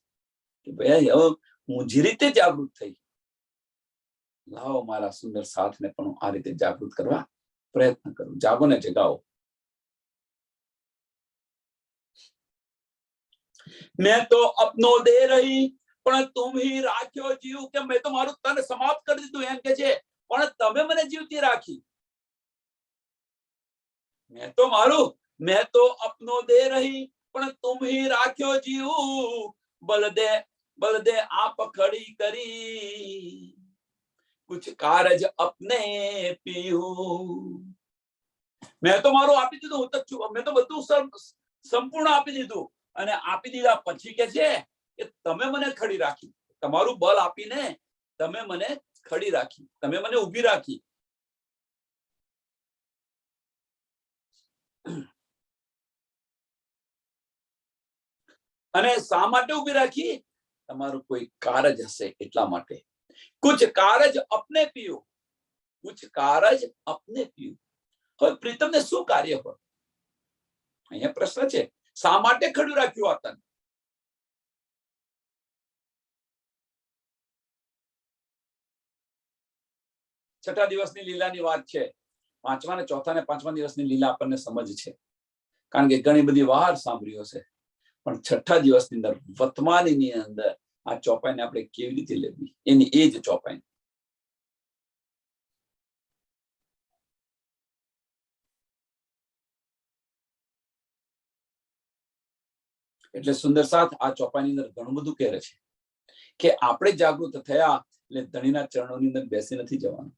કે ભાઈ હવે હું જે રીતે જાગૃત થઈ, લાવો મારા સુંદર સાથને પણ હું આ રીતે જાગૃત કરવા પ્રયત્ન કરું. જાગો ને જગાવો. મેં તો અપનો દે રહી પણ તુમ હી રાખ્યો જીવ. કે મેં તો મારું તન સમાપ્ત કરી દીધું એમ કે છે, પણ તમે મને જીવતી રાખી. મેં તો અપનો દે રહી પણ તુમ હી રાખ્યો જીવ. બલદે આપ ખડી કરી, कुछ कारज अपने पीहू. મેં તો મારું આપી દીધું, હું તો છું, મેં તો બધું સંપૂર્ણ આપી દીધું. અને આપી દીધા પછી કે છે કે તમે મને ખડી રાખી, તમારું બળ આપીને તમે મને ખડી રાખી, તમે મને ઊભી રાખી. અને શા માટે ઊભી રાખી? તમારું કોઈ કારજ હશે એટલા માટે. કુછ કારજ અપને પીઓ, કુછ કારજ અપને પીઓ. હવે પ્રીતમને શું કાર્ય હોય? અહીંયા પ્રશ્ન છે, શા માટે ખડું રાખ્યું આ તન? છઠ્ઠા દિવસની લીલાની વાત છે. પાંચમા ને ચોથા ને પાંચમા દિવસની લીલા આપણને સમજ છે, કારણ કે ઘણી બધી વાર સાંભળ્યો છે. પણ છઠ્ઠા દિવસની અંદર, વર્તમાનની અંદર આ ચોપાઈને આપણે કેવી રીતે લેવી, એની એ જ ચોપાઈ. એટલે સુંદર સાથ આ ચોપાઈની અંદર ઘણું બધું કહે છે કે આપણે જાગૃત થયા એટલે ધણીના ચરણોની અંદર બેસી નથી જવાનું.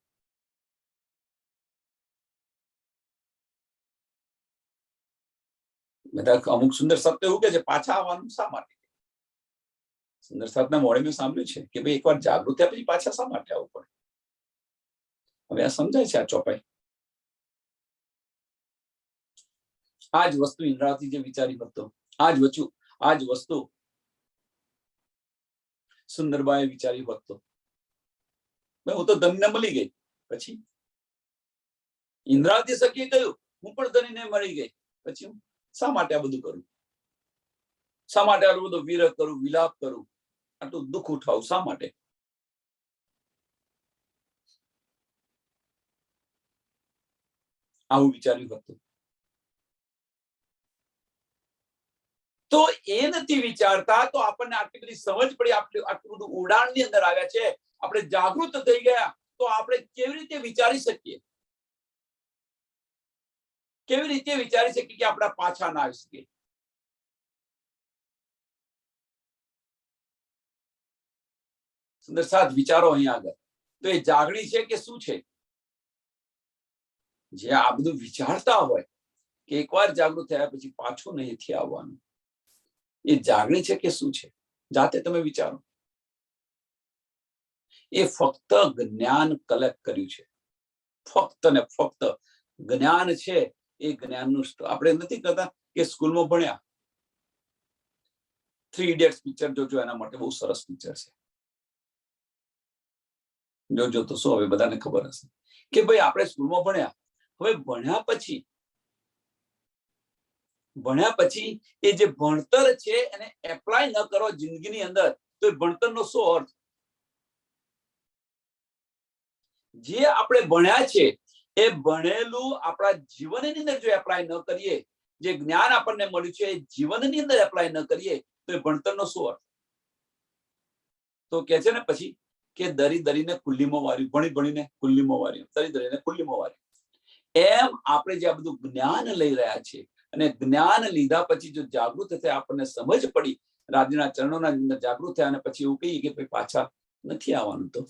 બધા અમુક સુંદર સાથ એવું કે છે, પાછા આવવાનું શા માટે? સુંદર સાથના મોડે મેં સાંભળ્યું છે કે ભાઈ એકવાર જાગૃત થયા પછી પાછા શા માટે આવવું પડે? હવે આ સમજાય છે આ ચોપાઈ. આ જ વસ્તુ ઇન્દ્રાવતી જે વિચારી હતો, આ જ વસ્તુ સુંદરબાએ વિચારી હતો. હું તો ધનને મળી ગઈ. પછી ઇન્દ્રાવતી સખીએ કહ્યું હું પણ ધનને મળી ગઈ, પછી શા માટે આ બધું કરું? શા માટે આટલું બધું વિરહ કરું, વિલાપ કરું, આટલું દુઃખ ઉઠાવું શા માટે? આવું વિચાર્યું હતું. તો એ નથી વિચારતા તો આપણને આટલી બધી સમજ પડી, આટલું બધું ઉડાણની અંદર આવ્યા છે, આપણે જાગૃત થઈ ગયા તો આપણે કેવી રીતે વિચારી શકીએ? કેવી રીતે વિચારી શકીએ કે આપણા પાછા ના આવી શકીએ? સુંદર સાથ વિચારો અહીંયા આગળ. તો એ જાગણી છે કે શું છે? જે આ બધું વિચારતા હોય કે એકવાર જાગૃત થયા પછી પાછું નહીં આવવાનું, એ જાગણી છે કે શું છે? જાતે તમે વિચારો. એ ફક્ત જ્ઞાન કલેક્ટ કર્યું છે, ફક્ત ને ફક્ત જ્ઞાન છે. એ જ્ઞાનનું આપણે નથી કહેતા કે સ્કૂલમાં ભણ્યા. 3 ઇડિયટ્સ પિક્ચર જોજો, એના માટે બહુ સરસ પિક્ચર છે, જોજો તો શું હવે બધાને ખબર હશે કે ભાઈ આપણે સ્કૂલમાં ભણ્યા. હવે ભણ્યા પછી એ જે ભણતર છે એને એપ્લાય ન કરો જિંદગીની અંદર તો એ ભણતરનો શું અર્થ? જે આપણે ભણ્યા છે એ ભણેલું આપણા જીવનની અંદર જો એપ્લાય ન કરીએ, જે જ્ઞાન આપણને મળ્યું છે એ જીવનની અંદર એપ્લાય ન કરીએ તો એ ભણતરનો શું અર્થ? તો કે છે ને પછી કે દરી દરીને કુલ્લીમાં વાર્યું, ભણી ભણીને કુલ્લીમાં વાર્યું, દરી દરીને કુલ્લીમાં વાર્યું. એમ આપણે જે આ બધું જ્ઞાન લઈ રહ્યા છે અને જ્ઞાન લીધા પછી જો જાગૃત થયા, આપણને સમજ પડી, રાજ્યના ચરણોના અંદર જાગૃત થયા અને પછી એવું કહીએ કે ભાઈ પાછા નથી આવવાનું, તો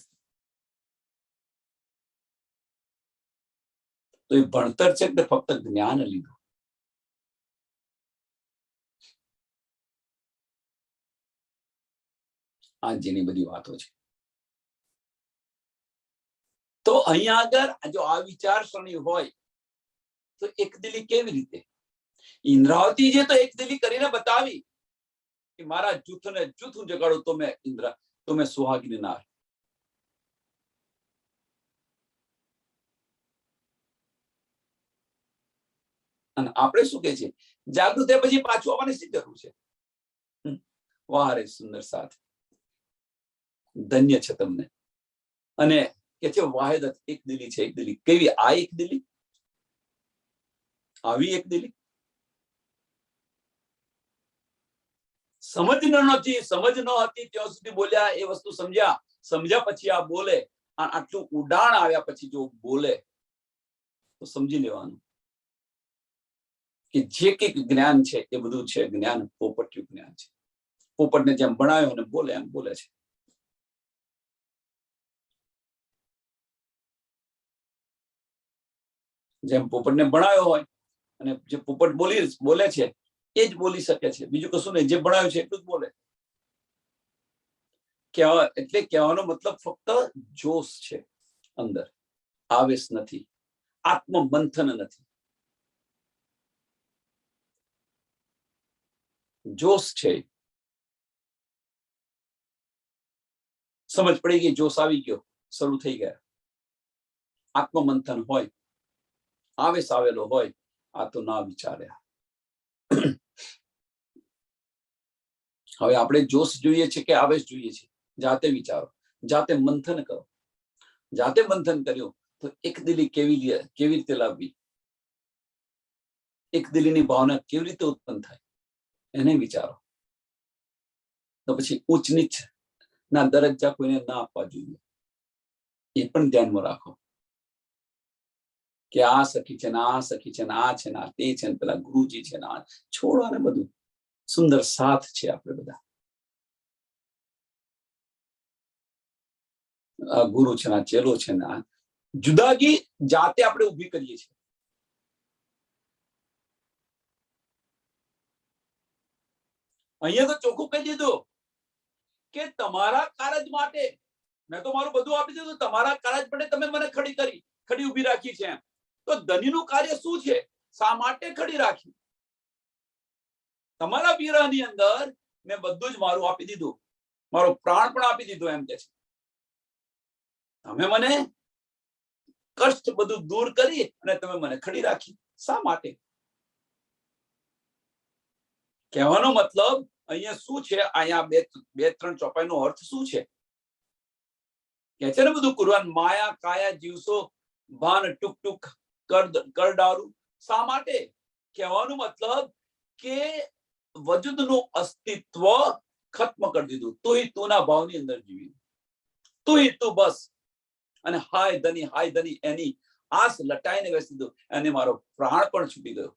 એ ભણતર છે કે ફક્ત જ્ઞાન લીધું. આ જેની બધી વાતો છે. તો અહીંયા આગળ જો આ વિચારસરણી હોય તો એકદિલી કેવી રીતે? ઇન્દ્રાવતીજીએ તો એકદિલી કરીને બતાવી કે મારા જૂથને જૂથ જગાડો તો મેં તો મેં સુહાગીની નાર. અને આપણે શું કે છે? જાગૃત થયા પછી પાછું આવવાની શી જરૂર છે? વાહ રે સુંદર સાથ, ધન્ય છે તમને. અને કે છે વાહિદ એક દિલી છે. એક દિલી કેવી? આ એક દિલી, આવી એક દિલી સમજ નથી ત્યાં સુધી બોલ્યા, એ વસ્તુ સમજ્યા પછી આ બોલે, આટલું ઉડાણ આવ્યા પછી જો બોલે તો સમજી લેવાનું કે જે કંઈક જ્ઞાન છે એ બધું છે જ્ઞાન, પોપટ્યું જ્ઞાન છે. પોપટને જેમ ભણાયો અને બોલે એમ બોલે છે. જેમ પોપટને ભણાયો હોય અને જે પોપટ બોલે છે એ જ બોલી શકે છે, બીજું કશું નહીં, જે ભણાયું છે એટલું જ બોલે. એટલે કહેવાનો મતલબ ફક્ત જોશ છે અંદર, આવેશ નથી, આત્મમંથન નથી, જોશ છે. સમજ પડી ગઈ, જોશ આવી ગયો, શરૂ થઈ ગયા. આત્મમંથન હોય, આવેશ આવેલો હોય, આ તો ના વિચાર્યા. હવે આપણે જોશ જોઈએ છે કે આવેશ જોઈએ છે? જાતે વિચારો, જાતે મંથન કરો. જાતે મંથન કર્યું તો એક દિલી કેવી રીતે લાવવી, એક દિલીની ભાવના કેવી રીતે ઉત્પન્ન થાય, એને વિચારો. તો પછી ઉચ્ચ નીચ ના દરજ્જા કોઈને ના આપવા જોઈએ, એ પણ ધ્યાનમાં રાખો કે આ સખી છે ને આ સખી છે ને આ છે ને તે છે ને પેલા ગુરુજી છે ને આ છોડવાને બધું સુંદર સાથ છે. આપણે બધા ગુરુ છે ને ચેલો છે ને આ જુદાગી જાતે આપણે ઉભી કરીએ છીએ. અહીંયા તો ચોખ્ખું કહી દીધું કે તમારા કારજ માટે મેં તો મારું બધું આપી દીધું, તમારા કારજ માટે તમે મને ખડી ઉભી રાખી છે. તો ધનીનું કાર્ય શું છે? શા માટે ખડી રાખી? તમારા વિરહની અંદર મેં બધું જ મારું આપી દીધું, મારો પ્રાણ પણ આપી દીધો. એમ કે છે તમે મને કષ્ટ બધું દૂર કરી અને તમે મને ખડી રાખી. શા માટે? કહેવાનો મતલબ અહીંયા શું છે? અહીંયા બે ત્રણ ચોપાઈ નો અર્થ શું છે? કે છે ને બધું કુરવાન માયા કાયા જીવસો ભાન ટુક ટુક કર ડારું. શા માટે? કહેવાનો મતલબ કે વજુદનું અસ્તિત્વ ખત્મ કરી દીધું. તું ના ભાવની અંદર જીવી, તું બસ. અને હાય ધની એની આસ લટાઈને બેસી દીધું, એને મારો પ્રાણ પણ છૂટી ગયો.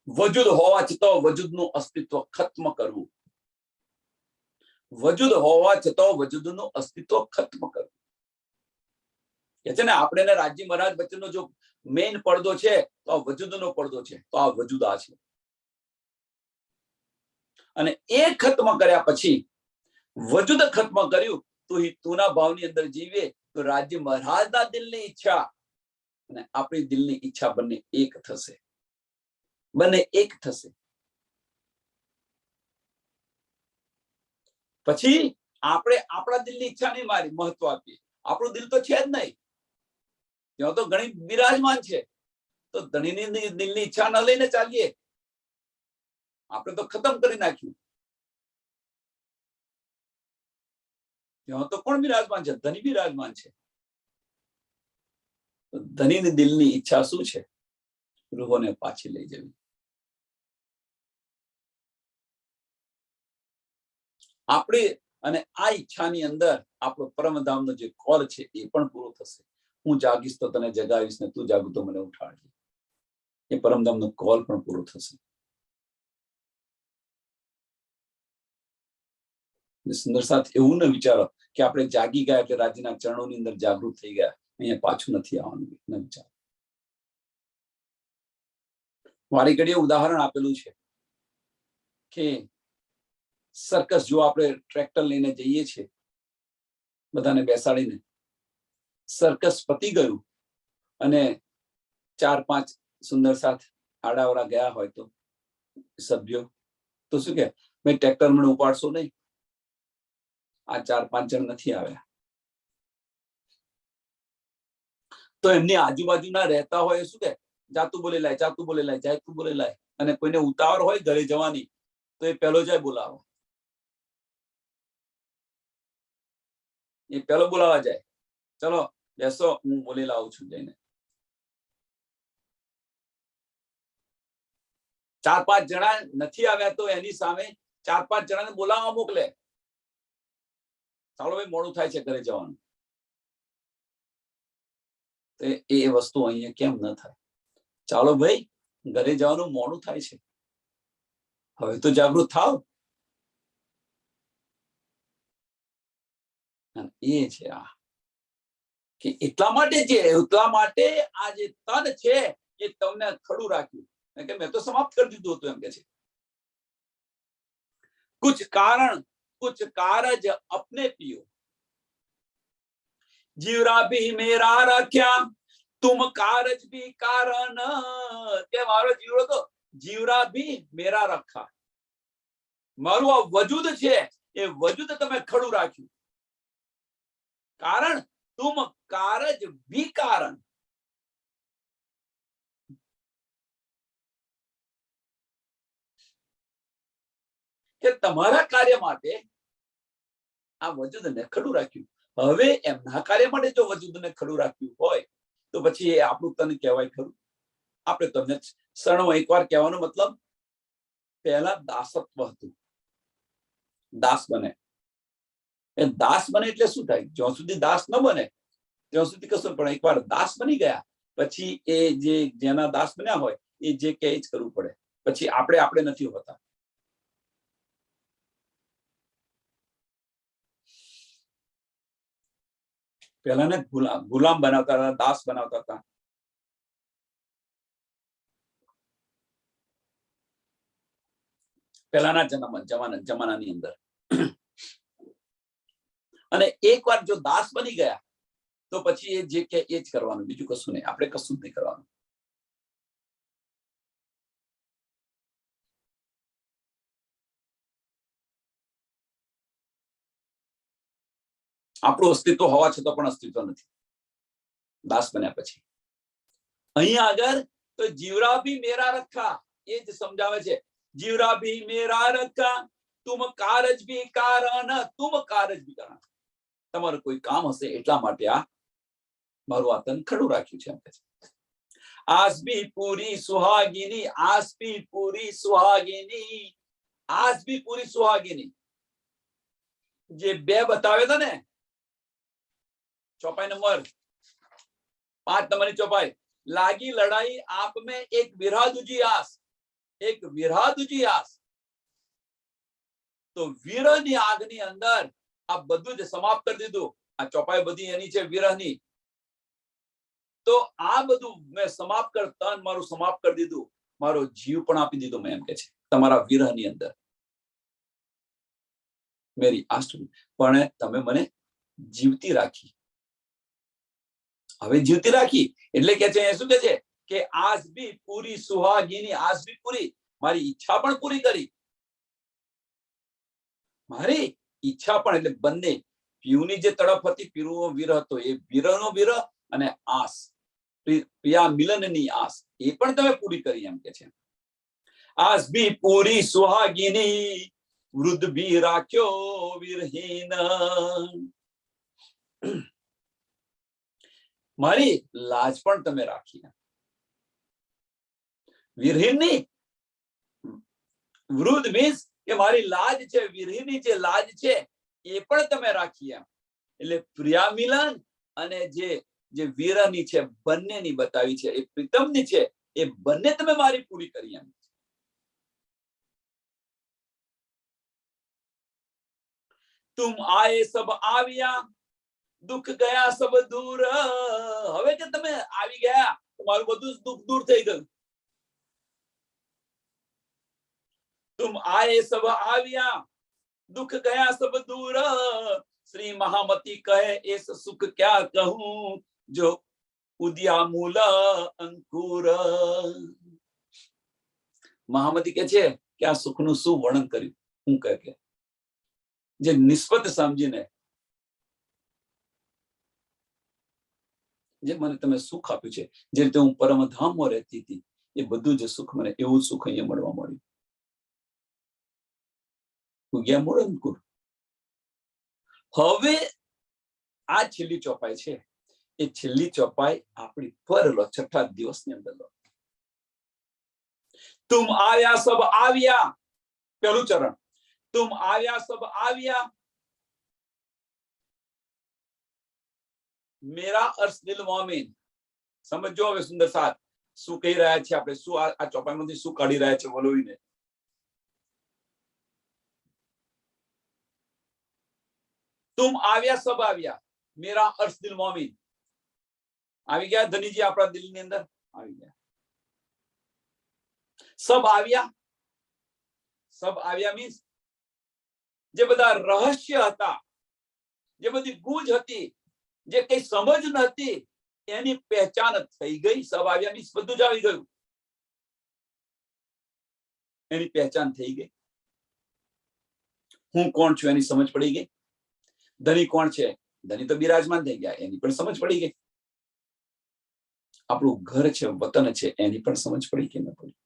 વજુદ હોવા છતાં વજુદનું અસ્તિત્વ ખત્મ કરવું, વજુદ હોવા છતાં વજુદનું અસ્તિત્વ ખત્મ કરવું. કે છે ને આપણે રાજ્ય મહારાજ વચ્ચેનો જો મેઇન પડદો છે તો આ વજુદનો પડદો છે. તો આ વજુદ આ છે. અને એ ખત્મ કર્યા પછી વજુદ ખત્મ કર્યું તો તુના ભાવની અંદર જીવે તો રાજ્ય મહારાજના દિલની ઈચ્છા અને આપણી દિલની ઈચ્છા બંને એક થશે, બંને એક થશે. પછી આપણે આપણા દિલની ઈચ્છા નહીં મારી મહત્વ આપીએ. આપણું દિલ તો છે જ નહીં, ત્યાં તો ઘણી બિરાજમાન છે. તો ધણીની દિલની ઈચ્છા ન લઈને ચાલીએ. આપણે તો ખતમ કરી નાખ્યું. ત્યાં તો કોણ બિરાજમાન છે? ધની બિરાજમાન છે. ધનીની દિલની ઈચ્છા શું છે? રૂહોને પાછી લઈ જવી. આપણે અને આ ઈચ્છાની અંદર આપણો પરમધામનો જે કોલ છે એ પણ પૂરો થશે. હું જાગીશ તો તને જગાવીશ ને તું જાગું તો મને ઉઠાડજે. એ પરમધામનો કોલ પણ પૂરો થશે. સુંદર સાથ એવું ન વિચારો કે આપણે જાગી ગયા એટલે રાજ્યના ચરણોની અંદર જાગૃત થઈ ગયા, અહીંયા પાછું નથી આવવાનું. ન વિચારો. મારી ઘડીએ ઉદાહરણ આપેલું છે કે સર્કસ જો આપણે ટ્રેક્ટર લઈને જઈએ છીએ, બધાને બેસાડીને સર્કસ પતી ગયું અને 4-5 સુંદર સાથ આડાવડા ગયા હોય તો સભ્યો તો શું કે ભાઈ ટ્રેક્ટર મને ઉપાડશો નહીં, આ 4-5 જણ નથી આવ્યા. તો એમની આજુબાજુના રહેતા હોય શું કે જાતું બોલે લાય, જાતું બોલે લાય, જાતું બોલે લાય. અને કોઈને ઉતાવળ હોય ઘરે જવાની તો એ પહેલો જાય બોલાવો, એ પહેલો બોલાવા જાય. ચલો બેસો, હું બોલી લાવું છું જઈને. 4-5 જણા નથી આવ્યા તો એની સામે 4-5 જણાને બોલાવવા મોકલે. ચાલો ભાઈ મોડું થાય છે ઘરે જવાનું. એ વસ્તુ અહીંયા કેમ ન થાય? ચાલો ભાઈ ઘરે જવાનું મોડું થાય છે, હવે તો જાગૃત થાવ. એ છે આ કે એટલા માટે આ જે તન છે એ તમને ખડું રાખ્યું, કે મેં તો સમાપ્ત કરી દીધું હતું એમ કે છે. कुछ कारज अपने पियो, जीवरा भी मेरा रख्या, तुम कारज भी कारण, કે મારો જીવડો તો જીવરા ભી મેરા રખા, મારું આ વજૂદ છે એ વજૂદ તમે ખડું રાખ્યું. કારણ તુમ કારજ ભી કારણ, કે તમારા કાર્ય માટે આ વજૂદને ખડું રાખ્યું. હવે એમના કાર્ય માટે જો વજૂદને ખડું રાખ્યું હોય તો પછી એ આપણું તન કહેવાય ખરું? આપણે તમને શરણમાં એકવાર કહેવાનો મતલબ, પહેલા દાસત્વ હતું, દાસ બને. એ દાસ બને એટલે શું થાય? જ્યાં સુધી દાસ ન બને ત્યાં સુધી કશું, પણ એકવાર દાસ બની ગયા પછી એ જેના દાસ બન્યા હોય એ જે કહે જ કરવું પડે. પછી આપણે નથી હોતા. પહેલાને ગુલામ બનાવતા હતા, દાસ બનાવતા હતા. પહેલાના જમાનાની અંદર. અને એકવાર જો દાસ બની ગયા તો પછી એ જે કે એ જ કરવાનું, બીજું કશું નહીં. આપણે કશું જ નહીં કરવાનું. આપણું અસ્તિત્વ હોવા છતાં પણ અસ્તિત્વ નથી દાસ બન્યા પછી. અહીંયા આગળ તો જીવરા ભી મેરા રખા એ જ સમજાવે છે. જીવરા ભી મેરા રખા, તુમ કારજ ભી કારણ, તુમ કારજ ભી કારણ. તમારું કોઈ કામ હશે એટલા માટે આ મારું આ તન ખડું રાખ્યું છે એમ કે છે. આસ ભી પૂરી સુહાગીની, આસ ભી પૂરી સુહાગીની, આસ ભી પૂરી સુહાગીની. જે બે બતાવ્યા હતા ને, ચોપાઈ નંબર 5 નંબરની ચોપાઈ, લાગી લડાઈ આપ में एक विरह दूजी आस, एक विरह दूजी आस. તો વિરહની આગની અંદર આ બધું જ સમાપ્ત કરી દીધું. આ ચોપાઈ બધી એની છે વિરહની. તો આ બધું મેં સમાપ્ત તન મારું સમાપ્ત કરી દીધું, મારો જીવ પણ આપી દીધો મેં એમ કે છે તમારા વિરહની અંદર. મેરી આસ, પણ તમે મને જીવતી રાખી. હવે જીવતી રાખી એટલે કે છે શું કે છે કે આજ બી પૂરી સુહાગીની, આજ બી પૂરી, મારી ઈચ્છા પણ પૂરી કરી. મારી ઈચ્છા પણ, એટલે બંને પીયુની જે તડપ હતી, પીરુનો વિરહ હતો, એ વિરહનો વિરહ અને આસ, પ્રિયા મિલનની આસ, એ પણ તમે પૂરી કરી એમ કે છે. આસ બી પૂરી સુહાગીની, વૃદ્ધ બી રાખ્યો વિરહીન. મારી લાજ પણ તમે રાખી. વિરહીનની, વૃદ્ધ મીન્સ કે મારી લાજ છે, વિરહીની જે લાજ છે એ પણ તમે રાખી એમ. એટલે પ્રિયા મિલન અને જે વિરહની છે બંનેની બતાવી છે, એ પ્રીતમની છે, એ બંને તમે મારી પૂરી કરી એમ. તુમ આયે સબ આવ્યા, દુઃખ ગયા સબ દૂર. હવે કે તમે આવી ગયા તમારું બધું દુઃખ દૂર થઈ ગયું. તુમ આયે સબ આવ્યા, દુઃખ ગયા સબ દૂર. શ્રી મહામતી કહે એસ સુખ ક્યા કહું, જો ઉદયા મૂલ અંકુર. મહામતી કે છે કે આ સુખનું શું વર્ણન કર્યું. હું કહે કે જે નિસ્બત સમજીને જે મને તમે સુખ આપ્યું છે, જે રીતે હું પરમધામમાં રહેતી હતી, એ બધું જ સુખ મને, એવું સુખ અહીંયા મળવા મળ્યું. ઉગ્યા મૂળ અંકુર. હવે આ છેલ્લી ચોપાઈ છે, એ છેલ્લી ચોપાઈ આપણી પર લો, છઠ્ઠા દિવસની અંદર લો. તુમ આવ્યા સબ આવ્યા, પહેલું ચરણ. તુમ આવ્યા સબ આવ્યા, મેરા અર્શ દિલ મોમીન. સમજો હવે સુંદર સાથ શું કહી રહ્યા છે આપણે, શું આ ચોપાઈમાંથી શું કાઢી રહ્યા છે વલોવીને. तुम આવ્યા સબ આવ્યા, मेरा अर्श दिल मोमिन. આવી ગયા ધનીજી આપણા દિલની અંદર? આવી ગયા. સબ આવ્યા. સબ આવ્યા મીન્સ જે બધા રહસ્ય હતા, જે બધી ગૂંજ હતી, જે કઈ સમજ નહોતી, એની પહેચાન થઈ ગઈ. સબ આવ્યા મીન્સ બધું જ આવી ગયું, એની પહેચાન થઈ ગઈ. હું કોણ છું એની સમજ પડી ગઈ. ધની કોણ છે? ધની તો બિરાજમાન થઈ ગયા, એની પણ સમજ પડી ગઈ. આપણું ઘર છે, વતન છે, એની પણ સમજ પડી કે ન પડી?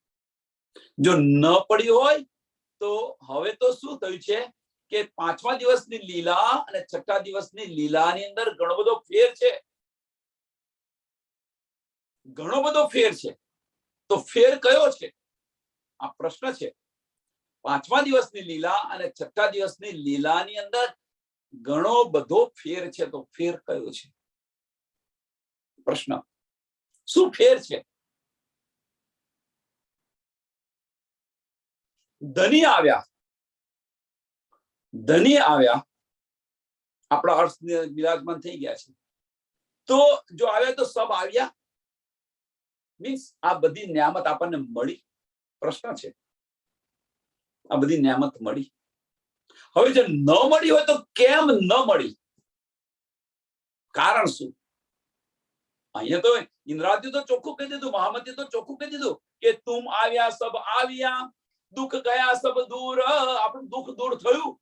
જો ન પડી હોય તો હવે તો શું થયું છે કે 5મા દિવસની લીલા અને 6ઠા દિવસની લીલાની અંદર ઘણો બધો ફેર છે. ઘણો બધો ફેર છે. તો ફેર કયો છે? આ પ્રશ્ન છે. 5મા દિવસની લીલા અને 6ઠા દિવસની લીલાની અંદર ઘણો બધો ફેર છે. તો ફેર કયો છે? પ્રશ્ન. શું ફેર છે? ધની આવ્યા. ધની આવ્યા, આપણા અર્થ બિરાજમાન થઈ ગયા છે. તો જો આવ્યા તો સબ આવ્યા મીન્સ આ બધી નિયામત આપણને મળી. પ્રશ્ન છે, આ બધી નિયામત મળી. હવે જો ન મળી હોય તો કેમ ન મળી? કારણ શું? અહીંયા તો ઇન્દ્રાજી તો ચોખ્ખું કહી દીધું, મહામતી તો ચોખ્ખું કહી દીધું કે તુમ આવ્યા સબ આવ્યા, દુઃખ ગયા સબ દૂર. આપણું દુઃખ દૂર થયું.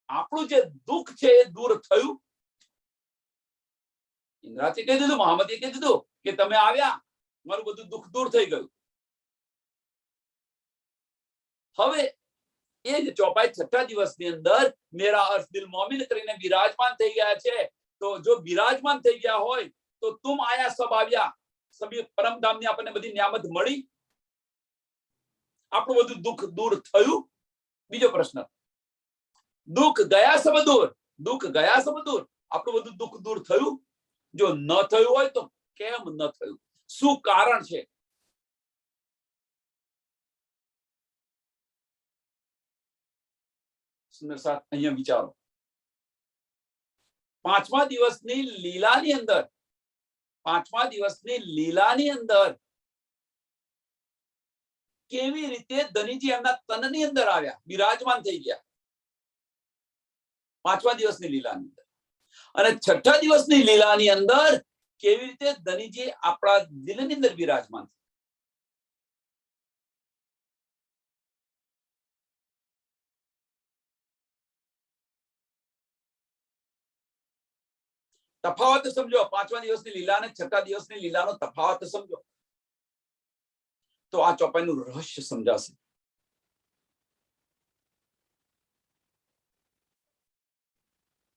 આપણું જે દુઃખ છે એ દૂર થયું. ઇન્દ્રાજી કહી દીધું, મહામતીએ કહી દીધું કે તમે આવ્યા, મારું બધું દુઃખ દૂર થઈ ગયું. હવે એ જ ચોપાઈ 6ઠા દિવસની અંદર મેરા અર્થ દિલ મોમિન કરીને બિરાજમાન થઈ ગયા છે. તો જો બિરાજમાન થઈ ગયા હોય તો તુમ આયા સબ આવ્યા, સભી પરમધામની આપણને બધી નિયામત મળી. આપણું બધું દુઃખ દૂર થયું. બીજો પ્રશ્ન, દુઃખ ગયા સબ દૂર. દુઃખ ગયા સબ દૂર, આપણું બધું દુઃખ દૂર થયું. જો ન થયું હોય તો કેમ ન થયું? શું કારણ છે? સુંદર સાથ અહીંયા વિચારો. 5મા દિવસની લીલાની અંદર, 5મા દિવસની લીલાની અંદર કેવી રીતે ધનીજી એમના તનની અંદર આવ્યા, બિરાજમાન થઈ ગયા 5મા દિવસની લીલાની અંદર. અને 6ઠા દિવસની લીલાની અંદર કેવી રીતે ધનીજી આપણા દિલની અંદર બિરાજમાન. તફાવત સમજો. 5મા દિવસની લીલા અને 6ઠા દિવસની લીલાનો તફાવત સમજો તો આ ચોપાઈનું રહસ્ય સમજાશે.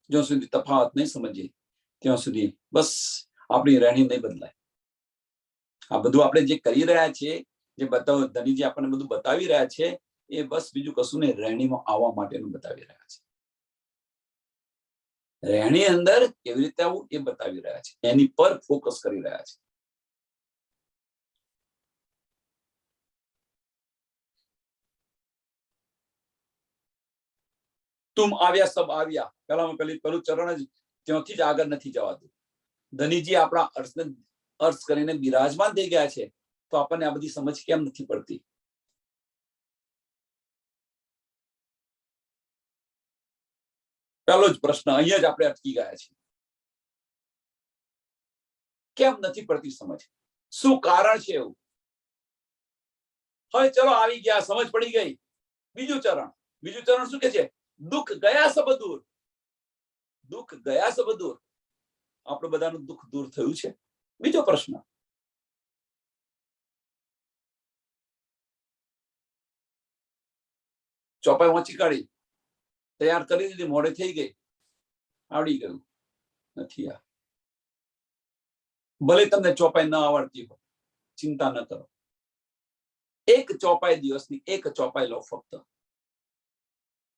જ્યાં સુધી તફાવત નહીં સમજીએ ત્યાં સુધી બસ આપણી રહેણી નહીં બદલાય. આ બધું આપણે જે કરી રહ્યા છીએ, જે બતાવ ધનીજી આપણને બધું બતાવી રહ્યા છે, એ બસ બીજું કશું નહીં, રહેણીમાં આવવા માટેનું બતાવી રહ્યા છે. રહેણી અંદર કેવી રીતે આવું એ બતાવી રહ્યા છે, એની પર ફોકસ કરી રહ્યા છે. તુમ આવ્યા સબ આવ્યા, પેલું ચરણ જ ત્યાંથી જ આગળ નથી જવાતું. ધનીજી આપણા અર્થ કરીને બિરાજમાન થઈ ગયા છે, તો આપણને આ બધી સમજ કેમ નથી પડતી? પહેલો જ પ્રશ્ન અહીંયા જ આપણે અટકી ગયા છીએ. કેમ નથી પડતી સમજ? શું કારણ છે એવું? હવે ચલો આવી ગયા, સમજ પડી ગઈ. બીજું ચરણ શું કે છે? દુઃખ ગયા સબ દૂર. દુઃખ ગયા સબ દૂર, આપણું બધાનું દુઃખ દૂર થયું છે. બીજો પ્રશ્ન, ચોપાઈ વાંચી કાઢી, તૈયાર કરી દીધી, મોડે થઈ ગઈ, આવડી ગયું નથી. આ ભલે તમને ચોપાઈ ન આવડતી હોય, ચિંતા ન કરો. એક ચોપાઈ દિવસની એક ચોપાઈ લો, ફક્ત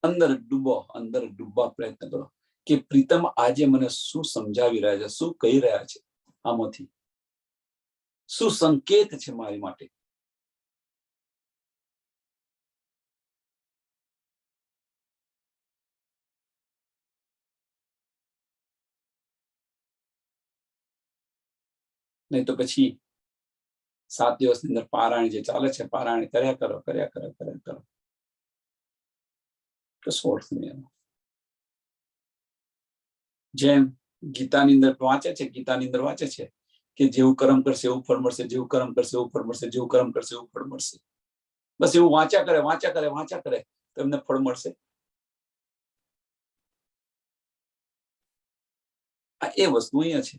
અંદર ડૂબવા પ્રયત્ન કરો કે પ્રીતમ આજે મને શું સમજાવી રહ્યા છે, શું કહી રહ્યા છે, આમાંથી શું સંકેત છે મારી માટે. નહીં તો પછી 7 દિવસની અંદર પારાયણ જે ચાલે છે, પારાયણ કર્યા કરો કશું અર્થ નહીં એનો. જેમ ગીતાની અંદર વાંચે છે કે જેવું કર્મ કરશે એવું ફળ મળશે, જેવું કર્મ કરશે એવું ફળ મળશે, જેવું કર્મ કરશે એવું ફળ મળશે. બસ એવું વાંચ્યા કરે તો એમને ફળ મળશે. આ એ વસ્તુ અહીંયા છે.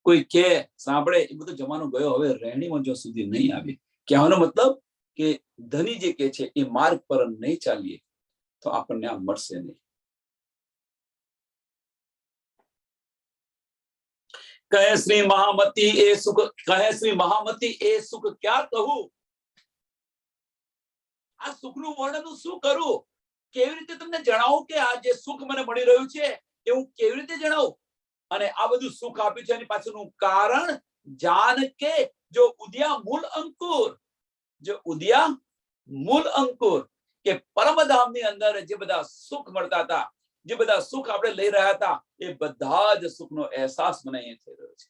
કોઈ કે સાંભળે એ બધો જમાનો ગયો, હવે રહેણીમાં જો સુધી નહીં આવે. કહેવાનો મતલબ કે ધની જે કે છે એ માર્ગ પર નહીં ચાલીએ તો આપણને આ મળશે નહીં. કહે શ્રી મહામતી એ સુખ ક્યાં કહું. આ સુખનું વર્ણન શું કરું, કેવી રીતે તમને જણાવું કે આ જે સુખ મને મળી રહ્યું છે એ હું કેવી રીતે જણાવું. અને આ બધું સુખ આપ્યું છે એની પાછળનું કારણ જાન કે જો ઉદયા મૂળ અંકુર કે પરમધામની અંદર જે બધા સુખ મળતા હતા, જે બધા સુખ આપણે લઈ રહ્યા હતા, એ બધા જ સુખનો અહેસાસ મને અહીંયા થઈ રહ્યો છે.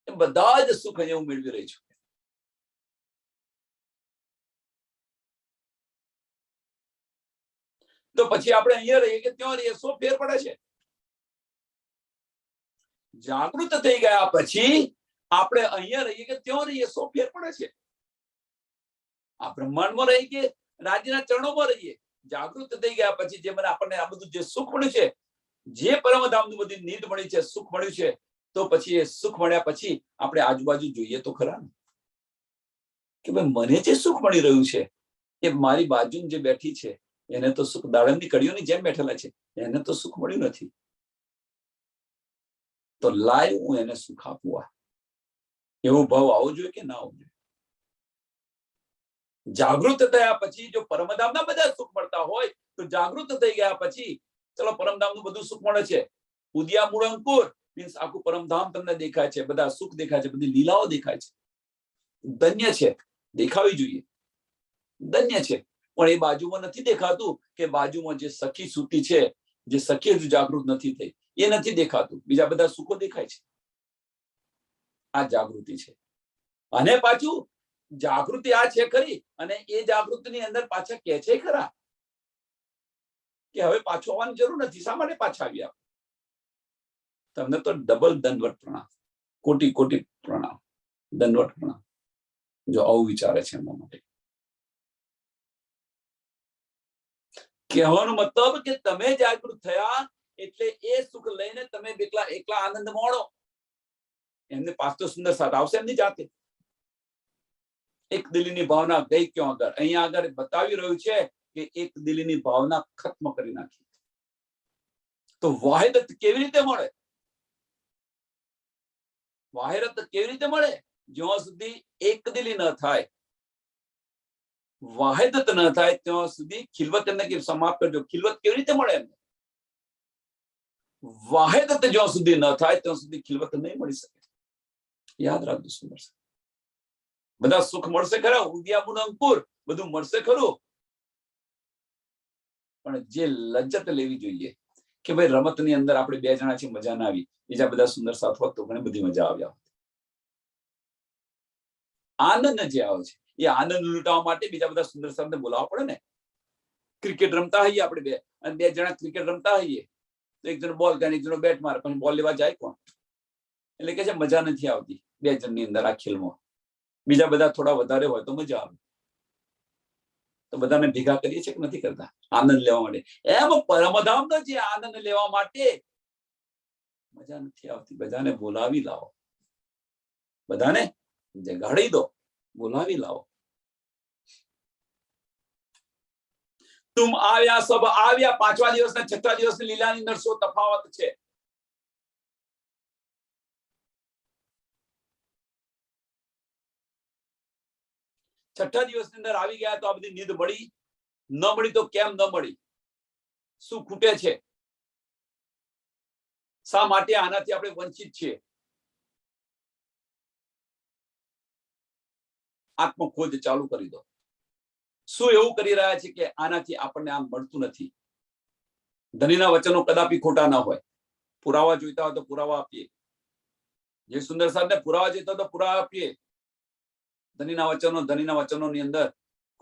એ બધા જ સુખ અહીંયા હું મેળવી રહી છું. તો પછી આપણે અહીંયા રહીએ કે ત્યાં રહીએ, શું ફેર પડે છે? જાગૃત થઈ ગયા પછી આપણે અહીંયા રહીએ કે ત્યાં રહીએ, શું ફેર પડે છે? આ બ્રહ્માંડમાં રહી કે રાજ્યના ચરણોમાં રહીએ, જાગૃત થઈ ગયા પછી જે મને આપણને આ બધું જે સુખ મળ્યું છે, જે પરમધામનું બધી નીંદ મળી છે, સુખ મળ્યું છે, તો પછી એ સુખ મળ્યા પછી આપણે આજુબાજુ જોઈએ તો ખરા ને કે ભાઈ મને જે સુખ મળી રહ્યું છે એ મારી બાજુ જે બેઠી છે એને તો સુખ દાડમની કડીઓની જેમ બેઠેલા છે, એને તો સુખ મળ્યું નથી. તો લાય હું એને સુખ આપવા, એવો ભાવ આવવો જોઈએ કે ના આવવો જોઈએ? જાગૃત થયા પછી જો પરમધામના બધા સુખ મળતા હોય તો જાગૃત થઈ ગયા પછી ચલો પરમધામનું બધું સુખ મળે છે, ઉદયા મૂળ અંકુર મીન્સ આખું પરમધામ તમને દેખાય છે, બધા સુખ દેખાય છે, બધી લીલાઓ દેખાય છે, ધન્ય છે, દેખાવી જોઈએ, ધન્ય છે. પણ એ બાજુમાં નથી દેખાતું કે બાજુમાં જે સખી સૂતી છે, જે સખી હજુ જાગૃત નથી થઈ, એ નથી દેખાતું, બીજા બધા સુખો દેખાય છે. આ જાગૃતિ છે. અને પાછું જાગૃતિ આ છે ખરી, અને એ જાગૃતિની અંદર પાછા કે છે ખરા કે હવે પાછું આવવાની જરૂર નથી, શા માટે પાછા આવ્યા? તમને તો ડબલ દંડવત પ્રણામ, કોટી કોટી પ્રણામ, દંડવત પ્રણામ, જો આવું વિચારે છે એમના માટે. કહેવાનો મતલબ કે તમે જાગૃત થયા એટલે એ સુખ લઈને તમે એકલા આનંદ માણો. એમને પાછ તો સુંદર સાથ આવશે એમની જાતે. એક દિલીની ભાવના ગઈ ક્યાં આગળ? અહીંયા આગળ બતાવી રહ્યું છે કે એક દિલીની ભાવના ખત્મ કરી નાખી. તો વાહિદત કેવી રીતે મળે? વાહિદત કેવી રીતે મળે? જ્યાં સુધી એક દિલી ન થાય, વાહિદત ન થાય ત્યાં સુધી ખિલવત એમને સમાપ્ત કરજો. ખિલવત કેવી રીતે મળે એમને? વાહિદત જ્યાં સુધી ન થાય ત્યાં સુધી ખિલવત નહીં મળી શકે. યાદ રાખજો. શું મળશે? બધા સુખ મળશે ખરા, ઉદયામૂળ અંકુર બધું મળશે ખરું, પણ જે લજ્જત લેવી જોઈએ કે ભાઈ રમતની અંદર આપણે 2 જણા છે, મજા ના આવી, બીજા બધા સુંદર સાથ હોત તો ઘણી બધી મજા આવ્યા. આનંદ જે આવે છે એ આનંદ લૂંટાવવા માટે બીજા બધા સુંદર સાથને બોલાવવા પડે ને. ક્રિકેટ રમતા હોઈએ આપણે 2 અને 2 જણા ક્રિકેટ રમતા હોઈએ તો એક જણ બોલ કરે, એક જણ બેટ મારે, પછી બોલ લેવા જાય કોણ? એટલે કે છે મજા નથી આવતી 2 જણની અંદર આ ખેલમાં. બીજા બધા થોડા વધારે હોય તો મજા આવે. તો બધાને ભેગા કરીએ છીએ કે નથી કરતા આનંદ લેવા માટે? એમ પરમધામનો જે આનંદ લેવા માટે મજા નથી આવતી. બધાને બોલાવી લાવો, બધાને જગાડી દો, બોલાવી લાવો. તુમ આવ્યા સબ આવ્યા. 5મા દિવસના 6થા દિવસની લીલાની અંદર શું તફાવત છે? છઠ્ઠા દિવસની અંદર આવી ગયા તો આ બધી નીંદ મળી? ન મળી તો કેમ ન મળી? શું ખૂટે છે? શા માટે આનાથી આપણે વંચિત છીએ? આત્મખોજ ચાલુ કરી દો. શું એવું કરી રહ્યા છે કે આનાથી આપણને આમ મળતું નથી? ધનીના વચનો કદાપી ખોટા ના હોય. પુરાવા જોઈતા હોય તો પુરાવા આપીએ. જે સુંદર સાહેબને પુરાવા જોઈતા હોય તો પુરાવા આપીએ. ધનીના વચનોની અંદર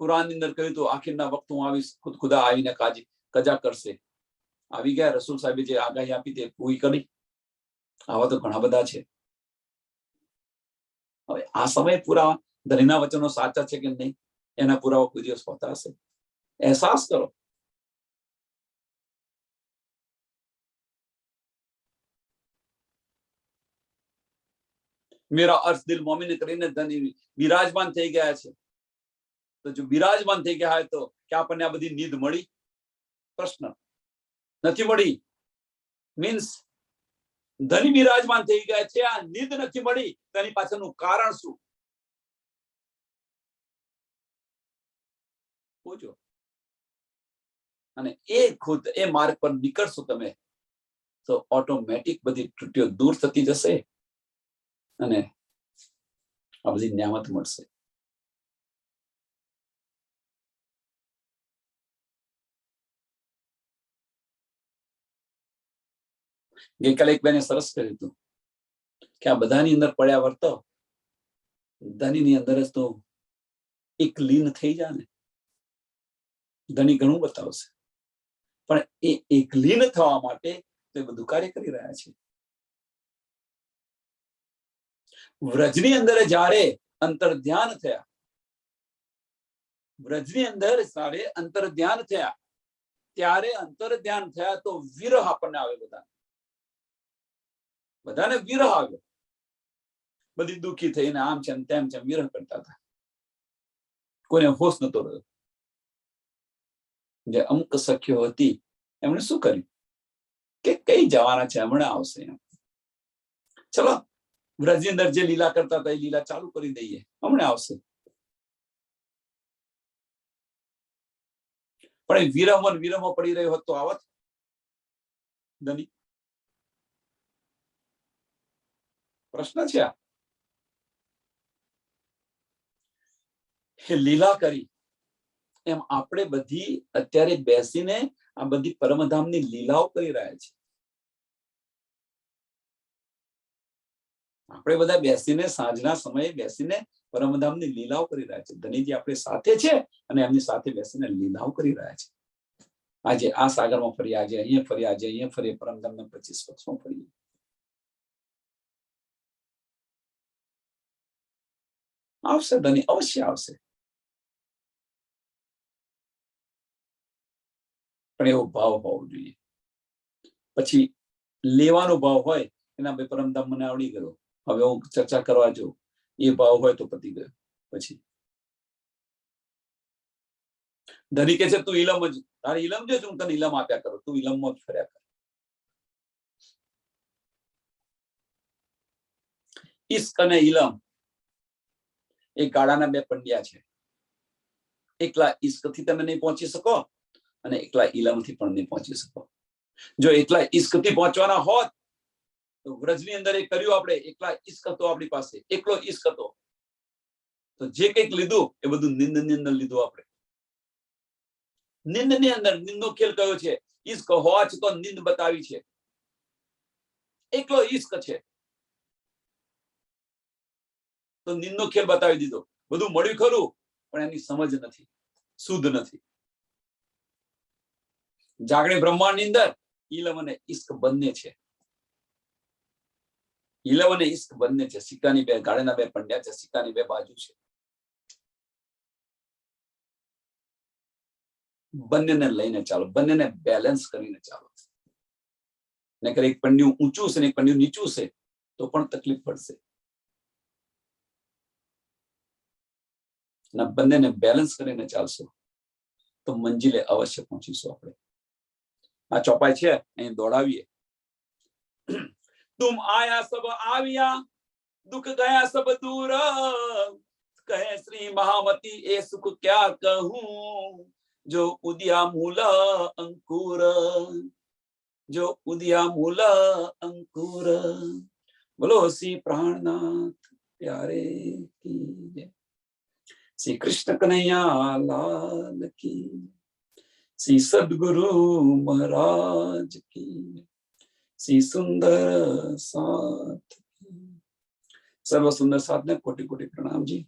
કુરાનની અંદર કહ્યું હતું, આખિરના વખત હું આવીશ, ખુદ ખુદા આવીને કજા કરશે. આવી ગયા. રસૂલ સાહેબે જે આગાહી આપી તે પૂરી કરી. આવા તો ઘણા બધા છે. હવે આ સમય પુરાવા ધનીના વચનો સાચા છે કે નહીં એના પુરાવા કોઈ દિવસ હોતા હશે. અહેસાસ કરો. મેરા અર્થ દિલ મોમિન કરીને ધની બિરાજમાન થઈ ગયા છે. તો જો બિરાજમાન થઈ ગયા હોય તો કે આપણને આ બધી નીંદ મળી? પ્રશ્ન. નથી મળી. મીન્સ ધની બિરાજમાન થઈ ગયા છે, આ નીંદ નથી મળી. તેની પાછળનું કારણ શું? પૂછો. અને એ ખુદ એ માર્ગ પર નીકળશો તમે તો ઓટોમેટિક બધી ત્રુટીઓ દૂર થતી જશે અને આ બધી નિયામત મળશે. ગઈકાલે એક બેને સરસ કર્યું હતું કે આ બધાની અંદર પડ્યા વર્તો ધનીની અંદર જ તો એક લીન થઈ જાય ને. ધની ઘણું બતાવશે પણ એ એક લીન થવા માટે તે બધું કાર્ય કરી રહ્યા છે. વ્રજની અંદર જ્યારે અંતર ધ્યાન થયા, વ્રજની અંદર જ્યારે અંતર ધ્યાન થયા ત્યારે અંતર ધ્યાન થયા તો વિરહ આપણને આવે. બધાને વિરહ આવ્યો. બધી દુઃખી થઈને આમ છે તેમ છે વિરહ કરતા હતા. કોઈને હોશ નતો રહ્યો. જે અમુક સખ્યો હતી એમણે શું કર્યું કે કઈ જવાના છે, હમણાં આવશે. ચલો વ્રજની અંદર જે લીલા કરતા હતા એ લીલા ચાલુ કરી દઈએ, હમણાં આવશે. પણ એ વિરહમાં પડી રહ્યો હતો આવત ધની? પ્રશ્ન છે આ. લીલા કરી એમ આપણે બધી અત્યારે બેસીને આ બધી પરમધામની લીલાઓ કરી રહ્યા છે. આપણે બધા બેસીને સાંજના સમયે બેસીને પરમધામની લીલાઓ કરી રહ્યા છે. ધનીજી આપણે સાથે છે અને એમની સાથે બેસીને લીલાઓ કરી રહ્યા છે. આજે આ સાગરમાં ફરીએ, આજે અહીંયા ફરીએ, આજે અહીંયા ફરીએ, પરમધામના 25 વર્ષમાં ફરીએ. આવશે ધની, અવશ્ય આવશે. પણ એવો ભાવ હોવો જોઈએ. પછી લેવાનો ભાવ હોય એના બે પરમધામ મને આવડી ગયો, હવે હું ચર્ચા કરવા જો, એ ભાવ હોય તો પતી ગયો. પછી ધની કે છે તું ઇલમ જ, તારે ઇલમ જો હું તને ઇલમ આપ્યા કરું, તું ઇલમમાં જ ફર્યા કર. ઇશ્ક અને ઇલમ એ ગાડાના બે પંડિયા છે. એકલા ઇશ્કથી તમે નહીં પહોંચી શકો અને એકલા ઇલમથી પણ નહીં પહોંચી શકો. જો એકલા ઇશ્કથી પહોંચવાના હોત તો વ્રજની અંદર એ કર્યું આપણે. એકલા ઇશ્ક હતો આપણી પાસે, એકલો ઇશ્ક હતો તો જે કંઈક લીધું એ બધું નિંદની અંદર લીધું આપણે. નિંદની અંદર નિંદનો ખેલ કયો છે? ઇશ્ક હોવા છતાં નિંદ બતાવી છે. એકલો ઇશ્ક છે તો નિંદનો ખેલ બતાવી દીધો. બધું મળ્યું ખરું પણ એની સમજ નથી, શુદ્ધ નથી. જાગણી બ્રહ્માંડની અંદર ઇલમ અને ઇશ્ક બંને છે. ઇલમ અને ઇશ્ક બંને છે. સિક્કાની બે ગાળાના બે પંડ્યા છે, સિક્કાની બે બાજુ છે. બંનેને લઈને ચાલો, બંનેને બેલેન્સ કરીને ચાલો. નકર એક પંડ્યું ઊંચું છે ને એક પંડ્યું નીચું છે તો પણ તકલીફ પડશે. બંનેને બેલેન્સ કરીને ચાલશો તો મંજિલે અવશ્ય પહોંચીશું આપણે. આ ચોપાઈ છે અહીં દોડાવીએ. તુમ આયા સબ આવ્યા, દુઃખ ગયા સબ દૂર, કહે શ્રી મહામતી એ સુખ ક્યા કહું, જો ઉદિયા મૂલ અંકુર, જો ઉદિયા મૂલ અંકુર. બોલો શ્રી પ્રાણનાથ પ્યારે કી જય. શ્રી કૃષ્ણ કનૈયા લાલ કી. श्री सद्गुरु महाराज की, श्री सुंदर साथ की। सर्व सुंदर साथ ने कोटि कोटि प्रणाम जी।